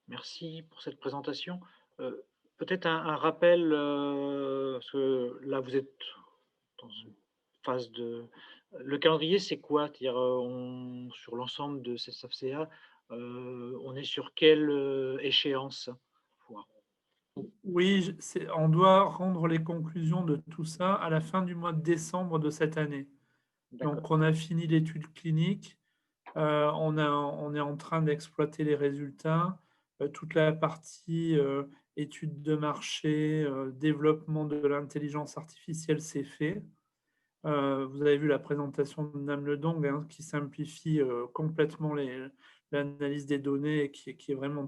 Merci pour cette présentation. Peut-être un rappel, parce que là vous êtes dans une phase de... Le calendrier, c'est quoi? C'est-à-dire, sur l'ensemble de cette SAFCA, on est sur quelle échéance? Oui, on doit rendre les conclusions de tout ça à la fin du mois de décembre de cette année. Donc, on a fini l'étude clinique, on est en train d'exploiter les résultats, toute la partie étude de marché, développement de l'intelligence artificielle, c'est fait. Vous avez vu la présentation de Nam Le Dong hein, qui simplifie complètement l'analyse des données et qui est vraiment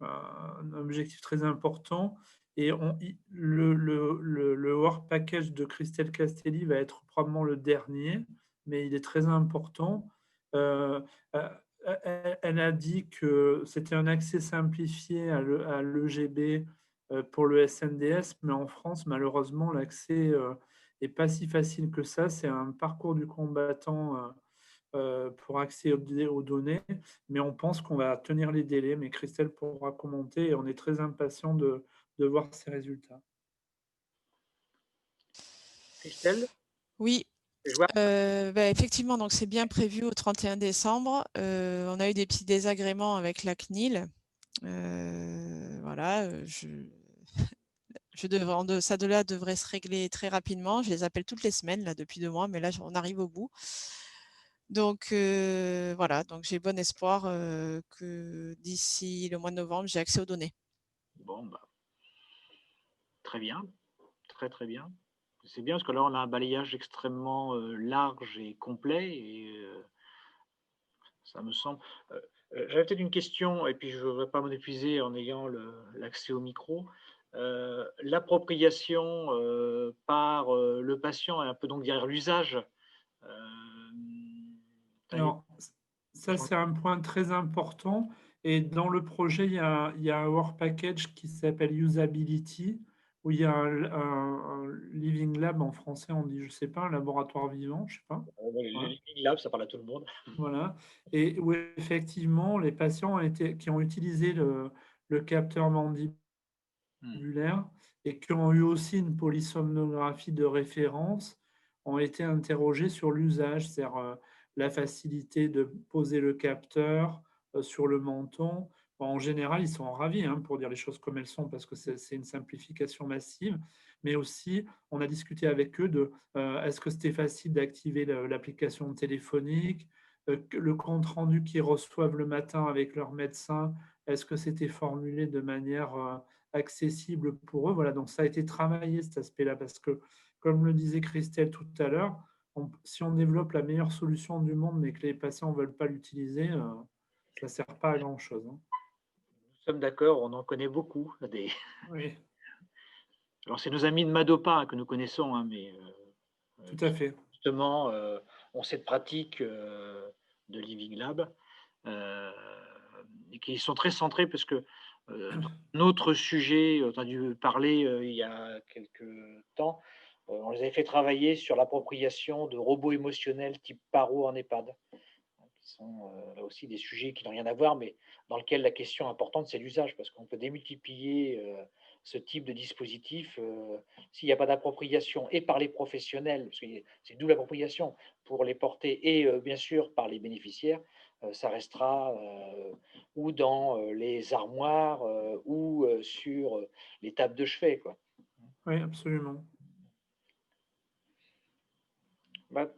un objectif très important. Et le Work Package de Christelle Castelli va être probablement le dernier, mais il est très important. Elle a dit que c'était un accès simplifié à l'EGB pour le SNDS, mais en France, malheureusement, l'accès n'est pas si facile que ça. C'est un parcours du combattant pour accéder aux données, mais on pense qu'on va tenir les délais, mais Christelle pourra commenter et on est très impatient de voir ces résultats. Christelle? Oui, effectivement, donc c'est bien prévu au 31 décembre. On a eu des petits désagréments avec la CNIL. Voilà, ça de là devrait se régler très rapidement. Je les appelle toutes les semaines là depuis 2 mois, mais là on arrive au bout. Donc voilà, donc j'ai bon espoir que d'ici le mois de novembre, j'ai accès aux données. Bon, bah, très bien, très bien. C'est bien parce que là, on a un balayage extrêmement large et complet et ça me semble... J'avais peut-être une question, et puis je ne voudrais pas m'en épuiser en ayant l'accès au micro. L'appropriation par le patient et un peu donc derrière l'usage. Alors, ça, c'est un point très important. Et dans le projet, il y a un work package qui s'appelle Usability, où il y a un Living Lab en français, on dit, je ne sais pas, un laboratoire vivant, je ne sais pas. Le Living Lab, ça parle à tout le monde. Voilà. Et où effectivement, les patients qui ont utilisé le capteur mandibulaire et qui ont eu aussi une polysomnographie de référence ont été interrogés sur l'usage, c'est-à-dire la facilité de poser le capteur sur le menton. Bon, en général, ils sont ravis pour dire les choses comme elles sont parce que c'est une simplification massive. Mais aussi, on a discuté avec eux de est-ce que c'était facile d'activer l'application téléphonique, le compte-rendu qu'ils reçoivent le matin avec leur médecin, est-ce que c'était formulé de manière accessible pour eux? Voilà, donc ça a été travaillé cet aspect-là parce que, comme le disait Christelle tout à l'heure, si on développe la meilleure solution du monde mais que les patients ne veulent pas l'utiliser, ça ne sert pas à grand-chose. Nous sommes d'accord, on en connaît beaucoup. Oui, Alors, c'est nos amis de Madopa que nous connaissons, mais tout à fait. justement, ont cette pratique de Living Lab et qui sont très centrés parce que dans notre sujet, on a dû parler il y a quelques temps, on les avait fait travailler sur l'appropriation de robots émotionnels type Paro en EHPAD, qui sont là aussi des sujets qui n'ont rien à voir, mais dans lesquels la question importante, c'est l'usage, parce qu'on peut démultiplier ce type de dispositif s'il n'y a pas d'appropriation et par les professionnels, parce que c'est double appropriation pour les porter et bien sûr par les bénéficiaires, ça restera ou dans les armoires ou sur les tables de chevet, quoi. Oui, absolument. Bah,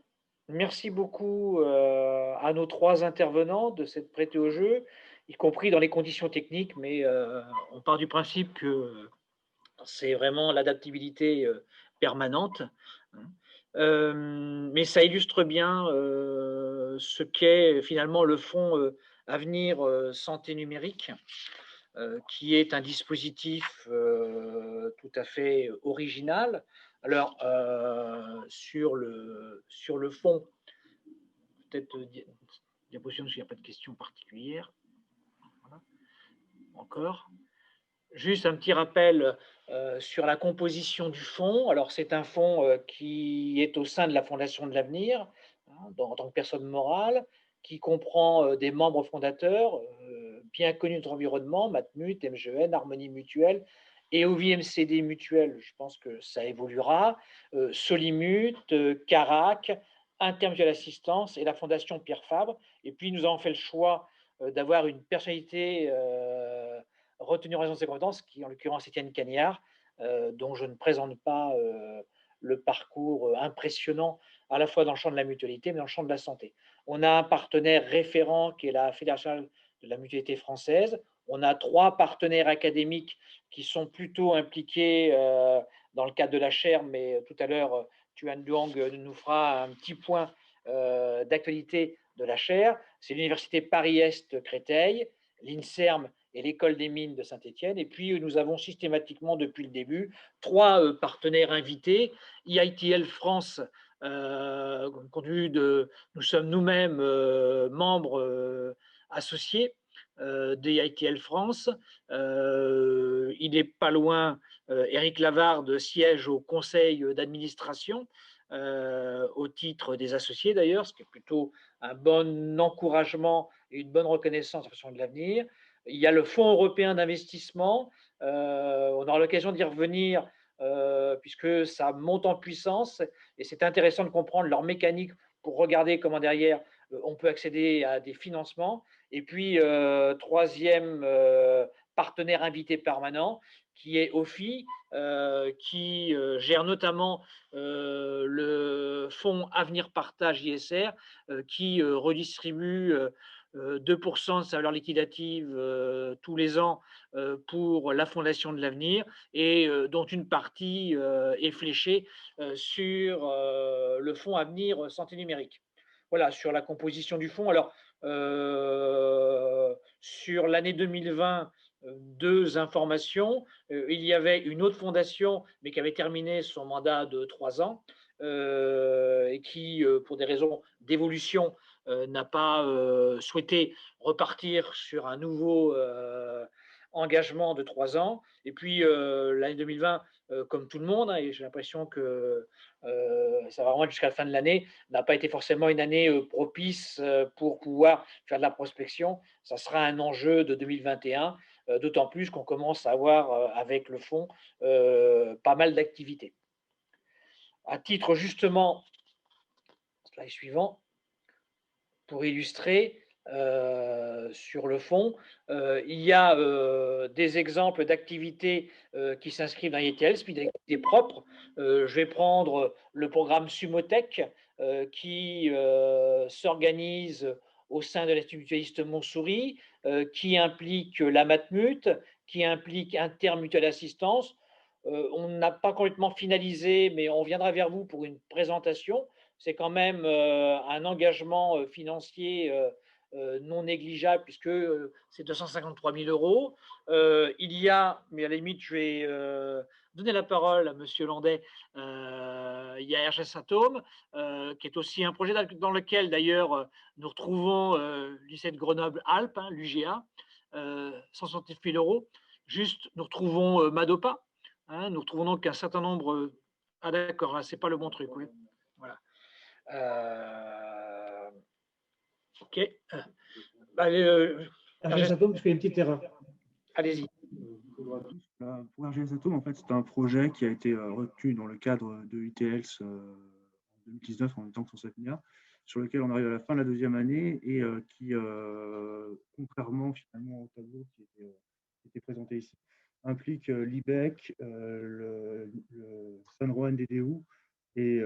merci beaucoup à nos 3 intervenants de s'être prêtés au jeu, y compris dans les conditions techniques, mais on part du principe que c'est vraiment l'adaptabilité permanente. Mais ça illustre bien ce qu'est finalement le fonds Avenir Santé Numérique, qui est un dispositif tout à fait original. Alors, sur le fond, peut-être diapositive, parce qu'il n'y a pas de questions particulières. Voilà. Encore. Juste un petit rappel sur la composition du fonds. Alors, c'est un fonds qui est au sein de la Fondation de l'Avenir, en tant que personne morale, qui comprend des membres fondateurs bien connus de notre environnement, Matmut, MGN, Harmonie Mutuelle, et OVMCD Mutuelle, je pense que ça évoluera, Solimut, Carac, Intermutuelle Assistance et la Fondation Pierre Fabre. Et puis, nous avons fait le choix d'avoir une personnalité retenue en raison de ses compétences, qui en l'occurrence Étienne Cagnard, dont je ne présente pas le parcours impressionnant à la fois dans le champ de la mutualité, mais dans le champ de la santé. On a un partenaire référent qui est la Fédération de la mutualité française. On a 3 partenaires académiques qui sont plutôt impliqués dans le cadre de la chaire, mais tout à l'heure, Tuan Duong nous fera un petit point d'actualité de la chaire. C'est l'Université Paris-Est Créteil, l'INSERM et l'École des mines de Saint-Étienne. Et puis, nous avons systématiquement, depuis le début, 3 partenaires invités. EITL France, nous sommes nous-mêmes membres associés d'EITL France. Il n'est pas loin, Éric Lavarde siège au conseil d'administration au titre des associés d'ailleurs, ce qui est plutôt un bon encouragement et une bonne reconnaissance en fonction de l'avenir. Il y a le Fonds européen d'investissement, on aura l'occasion d'y revenir puisque ça monte en puissance et c'est intéressant de comprendre leur mécanique pour regarder comment derrière on peut accéder à des financements. Et puis, 3e partenaire invité permanent, qui est OFI, qui gère notamment le fonds Avenir Partage ISR, qui redistribue 2% de sa valeur liquidative tous les ans pour la Fondation de l'Avenir et dont une partie est fléchée sur le fonds Avenir Santé Numérique. Voilà, sur la composition du fonds. Alors, sur l'année 2020, 2 informations. Il y avait une autre fondation, mais qui avait terminé son mandat de 3 ans et qui, pour des raisons d'évolution, n'a pas souhaité repartir sur un nouveau engagement de 3 ans. Et puis, l'année 2020, comme tout le monde, et j'ai l'impression que ça va vraiment jusqu'à la fin de l'année, n'a pas été forcément une année propice pour pouvoir faire de la prospection. Ça sera un enjeu de 2021, d'autant plus qu'on commence à avoir avec le fonds pas mal d'activités. À titre justement Slide suivant. Pour illustrer sur le fond, il y a des exemples d'activités qui s'inscrivent dans IETLS, puis des activités propres. Je vais prendre le programme Sumotech qui s'organise au sein de l'Institut mutualiste Montsouris, qui implique la Matmut, qui implique Intermutuelle Assistance. On n'a pas complètement finalisé, mais on viendra vers vous pour une présentation. C'est quand même un engagement financier non négligeable puisque c'est 253 000 euros. Il y a, mais à la limite, je vais donner la parole à Monsieur Landais. Il y a RGS Atome, qui est aussi un projet dans lequel d'ailleurs nous retrouvons lycée de Grenoble-Alpes, hein, l'UGA, 169 000 euros. Juste, nous retrouvons Madopa. Hein, nous retrouvons donc un certain nombre. Ah d'accord, là, c'est pas le bon truc, oui. Voilà. Ok. RGS Atome, je fais une petite erreur. Allez-y. Pour RGS Atome, en fait, c'est un projet qui a été retenu dans le cadre de ITLS en 2019 en étant 107 milliards, sur lequel on arrive à la fin de la deuxième année et qui, contrairement finalement au tableau qui était présenté ici, implique l'IBEC, le Sunrowan DDU et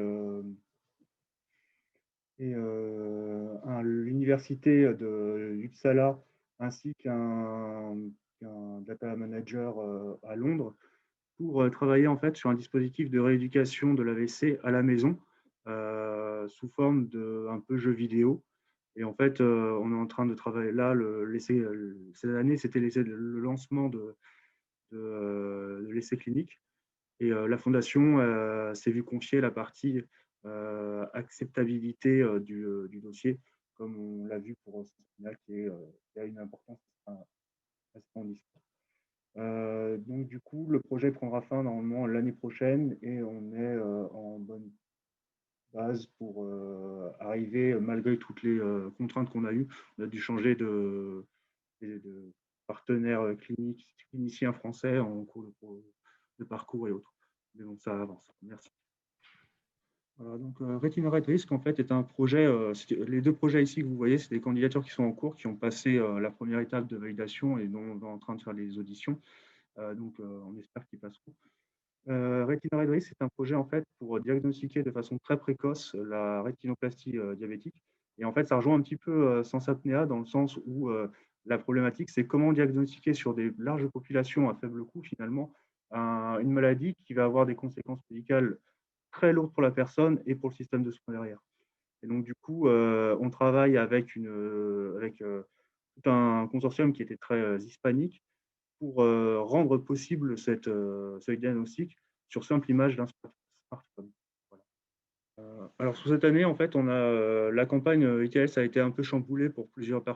l'université de Uppsala ainsi qu'un data manager à Londres pour travailler en fait sur un dispositif de rééducation de l'AVC à la maison sous forme de un peu jeu vidéo. Et en fait, on est en train de travailler là. Cette année, c'était le lancement de l'essai clinique. Et la fondation s'est vue confier la partie acceptabilité du dossier, comme on l'a vu pour Sentinel, qui a une importance assez grandissante. Donc du coup, le projet prendra fin normalement l'année prochaine et on est en bonne base pour arriver, malgré toutes les contraintes qu'on a eues. On a dû changer de partenaire clinicien français en cours de parcours et autres. Mais bon, ça avance. Merci. Voilà, donc Retina Red Risk, en fait, est un projet, les deux projets ici que vous voyez, c'est des candidatures qui sont en cours, qui ont passé la première étape de validation et dont on est en train de faire les auditions. Donc, on espère qu'ils passeront. Retina Red Risk, c'est un projet, en fait, pour diagnostiquer de façon très précoce la rétinoplastie diabétique. Et en fait, ça rejoint un petit peu Sans apnéa dans le sens où la problématique, c'est comment diagnostiquer sur des larges populations à faible coût, finalement, une maladie qui va avoir des conséquences médicales très lourdes pour la personne et pour le système de soins derrière. Et donc, du coup, on travaille avec tout un consortium qui était très hispanique pour rendre possible ce diagnostic sur simple image d'un smartphone. Voilà. Alors, sur cette année, en fait, on a la campagne ITLS a été un peu chamboulée par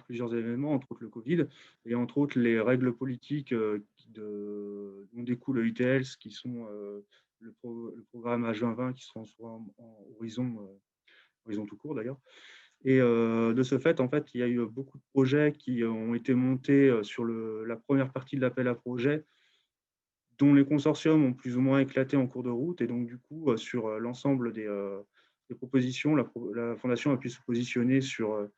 plusieurs événements, entre autres le Covid, et entre autres les règles politiques dont découle ITLS, qui sont le programme H2020 qui se transforme en horizon tout court d'ailleurs. Et de ce fait, en fait, il y a eu beaucoup de projets qui ont été montés sur la première partie de l'appel à projet, dont les consortiums ont plus ou moins éclaté en cours de route. Et donc, du coup, sur l'ensemble des propositions, la Fondation a pu se positionner sur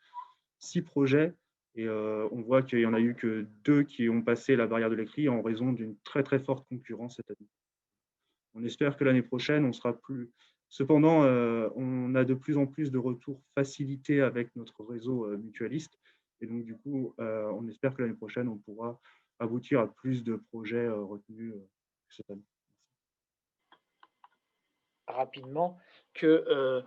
6 projets. Et on voit qu'il n'y en a eu que 2 qui ont passé la barrière de l'écrit en raison d'une très, très forte concurrence cette année. On espère que l'année prochaine, on sera plus… Cependant, on a de plus en plus de retours facilités avec notre réseau mutualiste. Et donc, du coup, on espère que l'année prochaine, on pourra aboutir à plus de projets retenus cette année. Rapidement, que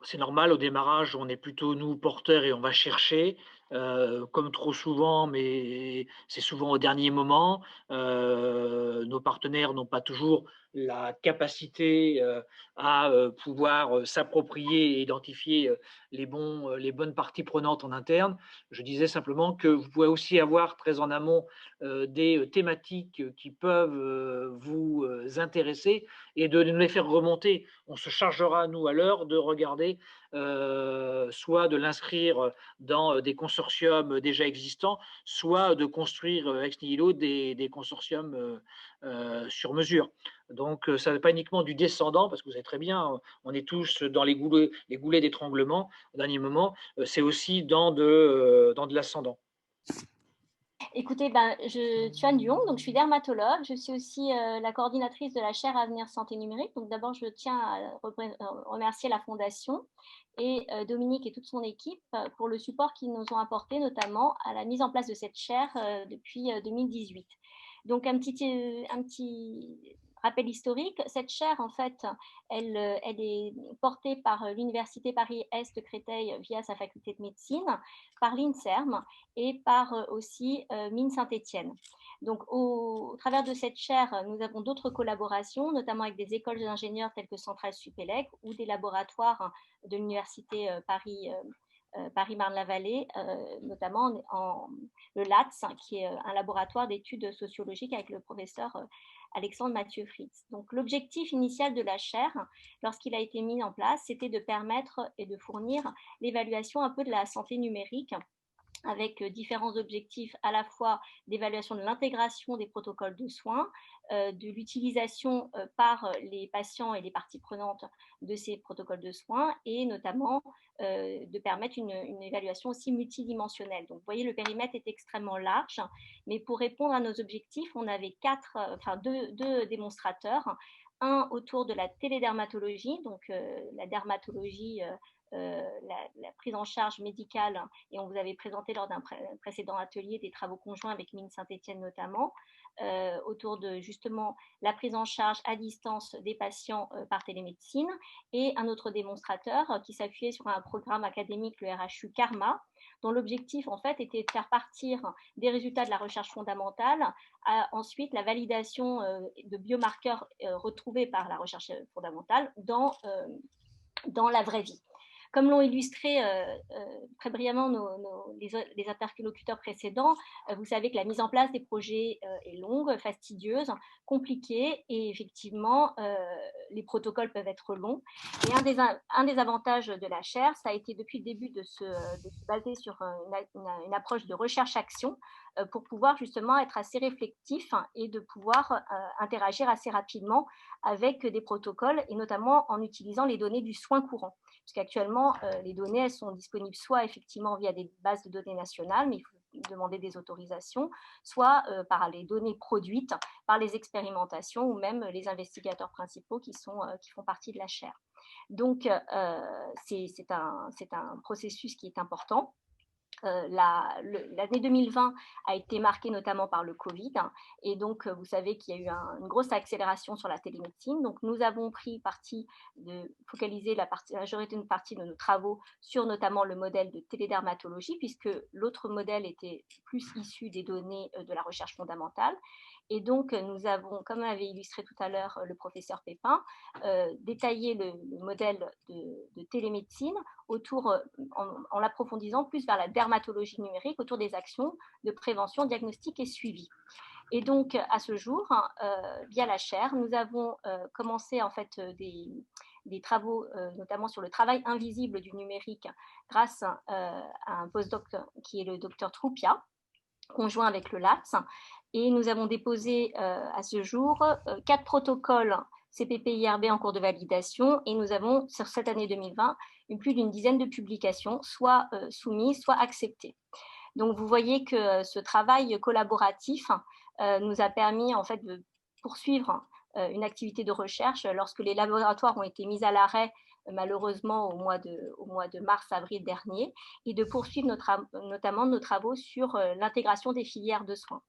c'est normal, au démarrage, on est plutôt, nous, porteurs et on va chercher, comme trop souvent, mais c'est souvent au dernier moment. Nos partenaires n'ont pas toujours la capacité à pouvoir s'approprier et identifier les bonnes parties prenantes en interne. Je disais simplement que vous pouvez aussi avoir très en amont des thématiques qui peuvent vous intéresser et de nous les faire remonter. On se chargera, nous, à l'heure, de regarder, soit de l'inscrire dans des consortiums déjà existants, soit de construire ex nihilo des consortiums sur mesure. Donc, ça n'est pas uniquement du descendant, parce que vous savez très bien, on est tous dans les goulets d'étranglement au dernier moment, c'est aussi dans de l'ascendant. Écoutez, je suis Anne Dion, donc je suis dermatologue. Je suis aussi la coordinatrice de la chaire Avenir Santé Numérique. Donc d'abord, je tiens à remercier la Fondation et Dominique et toute son équipe pour le support qu'ils nous ont apporté, notamment à la mise en place de cette chaire depuis 2018. Donc un petit rappel historique, cette chaire, en fait, elle est portée par l'Université Paris-Est Créteil via sa faculté de médecine, par l'INSERM et par aussi Mines Saint-Étienne. Donc, au travers de cette chaire, nous avons d'autres collaborations, notamment avec des écoles d'ingénieurs telles que Centrale Supélec ou des laboratoires de l'Université Paris-Marne-la-Vallée, notamment le LATS, qui est un laboratoire d'études sociologiques avec le professeur Alexandre Mathieu Fritz. Donc, l'objectif initial de la chaire, lorsqu'il a été mis en place, c'était de permettre et de fournir l'évaluation un peu de la santé numérique, avec différents objectifs à la fois d'évaluation de l'intégration des protocoles de soins, de l'utilisation par les patients et les parties prenantes de ces protocoles de soins, et notamment de permettre une évaluation aussi multidimensionnelle. Donc, vous voyez, le périmètre est extrêmement large, mais pour répondre à nos objectifs, on avait deux démonstrateurs, un autour de la télédermatologie, donc la dermatologie, la prise en charge médicale, et on vous avait présenté lors d'un précédent atelier des travaux conjoints avec Mines Saint-Étienne notamment, autour de justement la prise en charge à distance des patients par télémédecine, et un autre démonstrateur qui s'appuyait sur un programme académique, le RHU Karma, dont l'objectif en fait était de faire partir des résultats de la recherche fondamentale à ensuite la validation de biomarqueurs retrouvés par la recherche fondamentale dans la vraie vie. Comme l'ont illustré très brillamment les interlocuteurs précédents, vous savez que la mise en place des projets est longue, fastidieuse, compliquée, et effectivement, les protocoles peuvent être longs. Et un des avantages de la chaire, ça a été depuis le début de se baser sur une approche de recherche-action pour pouvoir justement être assez réflectif et de pouvoir interagir assez rapidement avec des protocoles, et notamment en utilisant les données du soin courant. Puisqu'actuellement, les données, elles sont disponibles soit effectivement via des bases de données nationales, mais il faut demander des autorisations, soit par les données produites par les expérimentations ou même les investigateurs principaux qui font partie de la chaire. Donc, c'est un processus qui est important. L'année 2020 a été marquée notamment par le Covid, et donc vous savez qu'il y a eu une grosse accélération sur la télémédecine. Donc nous avons pris parti de focaliser la majorité d'une partie de nos travaux sur notamment le modèle de télédermatologie, puisque l'autre modèle était plus issu des données de la recherche fondamentale. Et donc, nous avons, comme avait illustré tout à l'heure le professeur Pépin, détaillé le modèle de télémédecine en l'approfondissant plus vers la dermatologie numérique, autour des actions de prévention, diagnostic et suivi. Et donc, à ce jour, via la chaire, nous avons commencé en fait des travaux, notamment sur le travail invisible du numérique, grâce à un postdoc qui est le docteur Troupia, conjoint avec le LATS. Et nous avons déposé à ce jour 4 protocoles CPP-IRB en cours de validation, et nous avons, sur cette année 2020, plus d'une dizaine de publications, soit soumises, soit acceptées. Donc, vous voyez que ce travail collaboratif nous a permis en fait de poursuivre une activité de recherche lorsque les laboratoires ont été mis à l'arrêt, malheureusement au mois de mars-avril dernier, et de poursuivre notamment nos travaux sur l'intégration des filières de soins.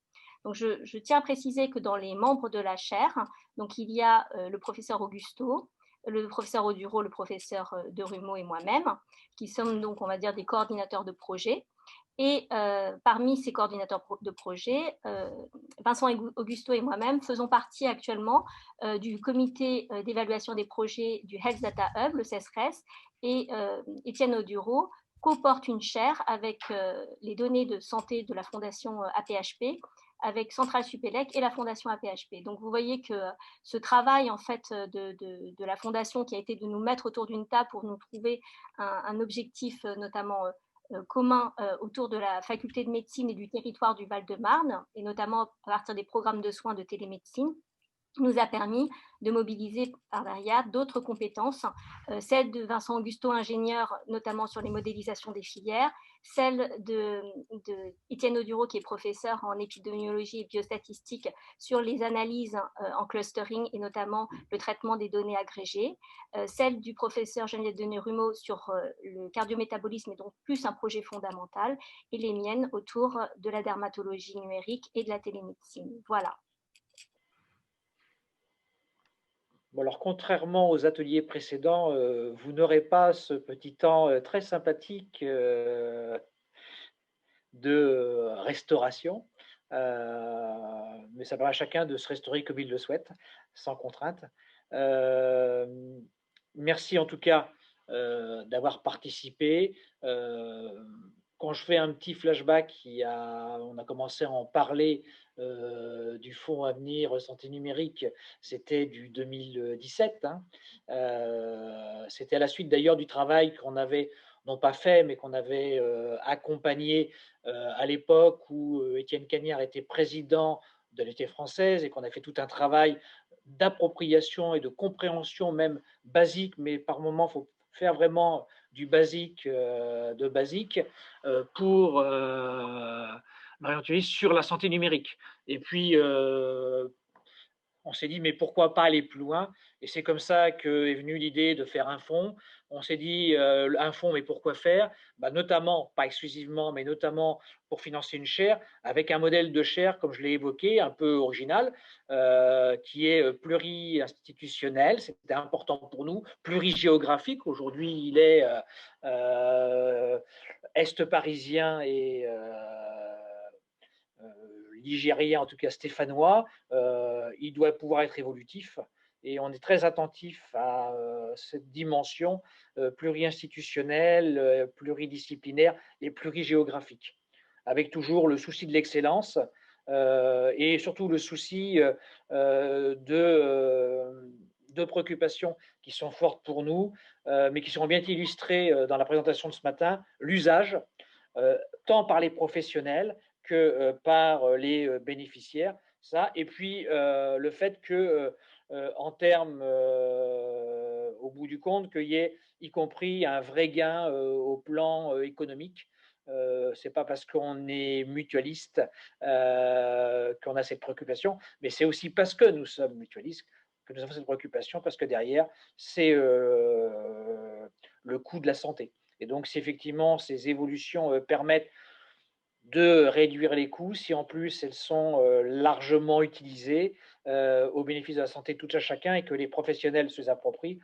Donc, je tiens à préciser que dans les membres de la chaire, donc il y a le professeur Augusto, le professeur Oduro, le professeur Derumeau et moi-même, qui sommes donc, on va dire, des coordinateurs de projet. Et parmi ces coordinateurs de projet, Vincent Augusto et moi-même faisons partie actuellement du comité d'évaluation des projets du Health Data Hub, le CESRES, et Étienne Oduro co-porte une chaire avec les données de santé de la Fondation APHP, avec Centrale Supélec et la Fondation APHP. Donc, vous voyez que ce travail en fait de la Fondation, qui a été de nous mettre autour d'une table pour nous trouver un objectif notamment commun autour de la faculté de médecine et du territoire du Val-de-Marne, et notamment à partir des programmes de soins de télémédecine, nous a permis de mobiliser par derrière d'autres compétences, celle de Vincent Augusto, ingénieur, notamment sur les modélisations des filières, celle de Étienne Oduro, qui est professeur en épidémiologie et biostatistique, sur les analyses en clustering et notamment le traitement des données agrégées, celle du professeur Geneviève Denis-Rumeau sur le cardiométabolisme et donc plus un projet fondamental, et les miennes autour de la dermatologie numérique et de la télémédecine. Voilà. Bon, alors, contrairement aux ateliers précédents, vous n'aurez pas ce petit temps très sympathique de restauration, mais ça permet à chacun de se restaurer comme il le souhaite, sans contrainte. Merci en tout cas d'avoir participé. Quand je fais un petit flashback, on a commencé à en parler du Fonds Avenir Santé Numérique, c'était du 2017. Hein. C'était à la suite d'ailleurs du travail qu'on avait, non pas fait, mais qu'on avait accompagné à l'époque où Étienne Cagnard était président de l'Unité française et qu'on a fait tout un travail d'appropriation et de compréhension même basique, mais par moments, il faut faire vraiment du basique de basique pour sur la santé numérique. Et puis, on s'est dit, mais pourquoi pas aller plus loin? Et c'est comme ça qu'est venue l'idée de faire un fonds. On s'est dit, un fonds, mais pourquoi faire? Notamment, pas exclusivement, mais notamment pour financer une chaire, avec un modèle de chaire, comme je l'ai évoqué, un peu original, qui est pluri-institutionnel, c'était important pour nous, plurigéographique. Aujourd'hui, il est est parisien et ligérien, en tout cas stéphanois, il doit pouvoir être évolutif. Et on est très attentif à cette dimension pluri-institutionnelle, pluridisciplinaire et plurigéographique, avec toujours le souci de l'excellence et surtout le souci de préoccupations qui sont fortes pour nous, mais qui seront bien illustrées dans la présentation de ce matin, l'usage, tant par les professionnels que par les bénéficiaires. Ça. Et puis le fait que, en termes, au bout du compte, qu'il y ait y compris un vrai gain au plan économique. C'est pas parce qu'on est mutualiste qu'on a cette préoccupation, mais c'est aussi parce que nous sommes mutualistes que nous avons cette préoccupation, parce que derrière, c'est le coût de la santé. Et donc, si effectivement ces évolutions permettent de réduire les coûts, si en plus elles sont largement utilisées au bénéfice de la santé de tout à chacun et que les professionnels se les approprient,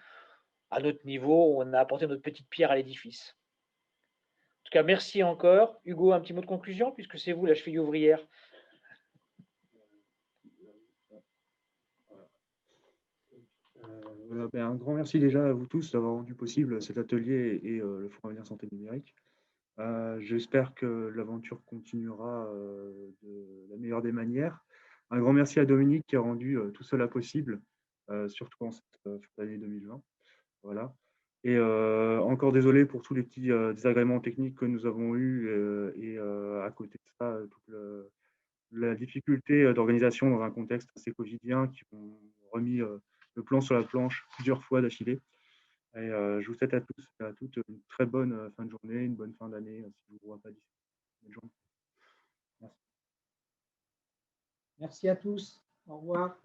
à notre niveau, on a apporté notre petite pierre à l'édifice. En tout cas, merci encore. Hugo, un petit mot de conclusion, puisque c'est vous la cheville ouvrière. Un grand merci déjà à vous tous d'avoir rendu possible cet atelier et le Fonds Avenir Santé Numérique. J'espère que l'aventure continuera de la meilleure des manières. Un grand merci à Dominique qui a rendu tout cela possible, surtout en cette année 2020. Voilà. Et encore désolé pour tous les petits désagréments techniques que nous avons eus et à côté de ça, toute la difficulté d'organisation dans un contexte assez covidien qui ont remis le plan sur la planche plusieurs fois d'affilée. Et je vous souhaite à tous et à toutes une très bonne fin de journée, une bonne fin d'année, si je ne vous vois pas d'ici. Bonne journée. Merci à tous. Au revoir.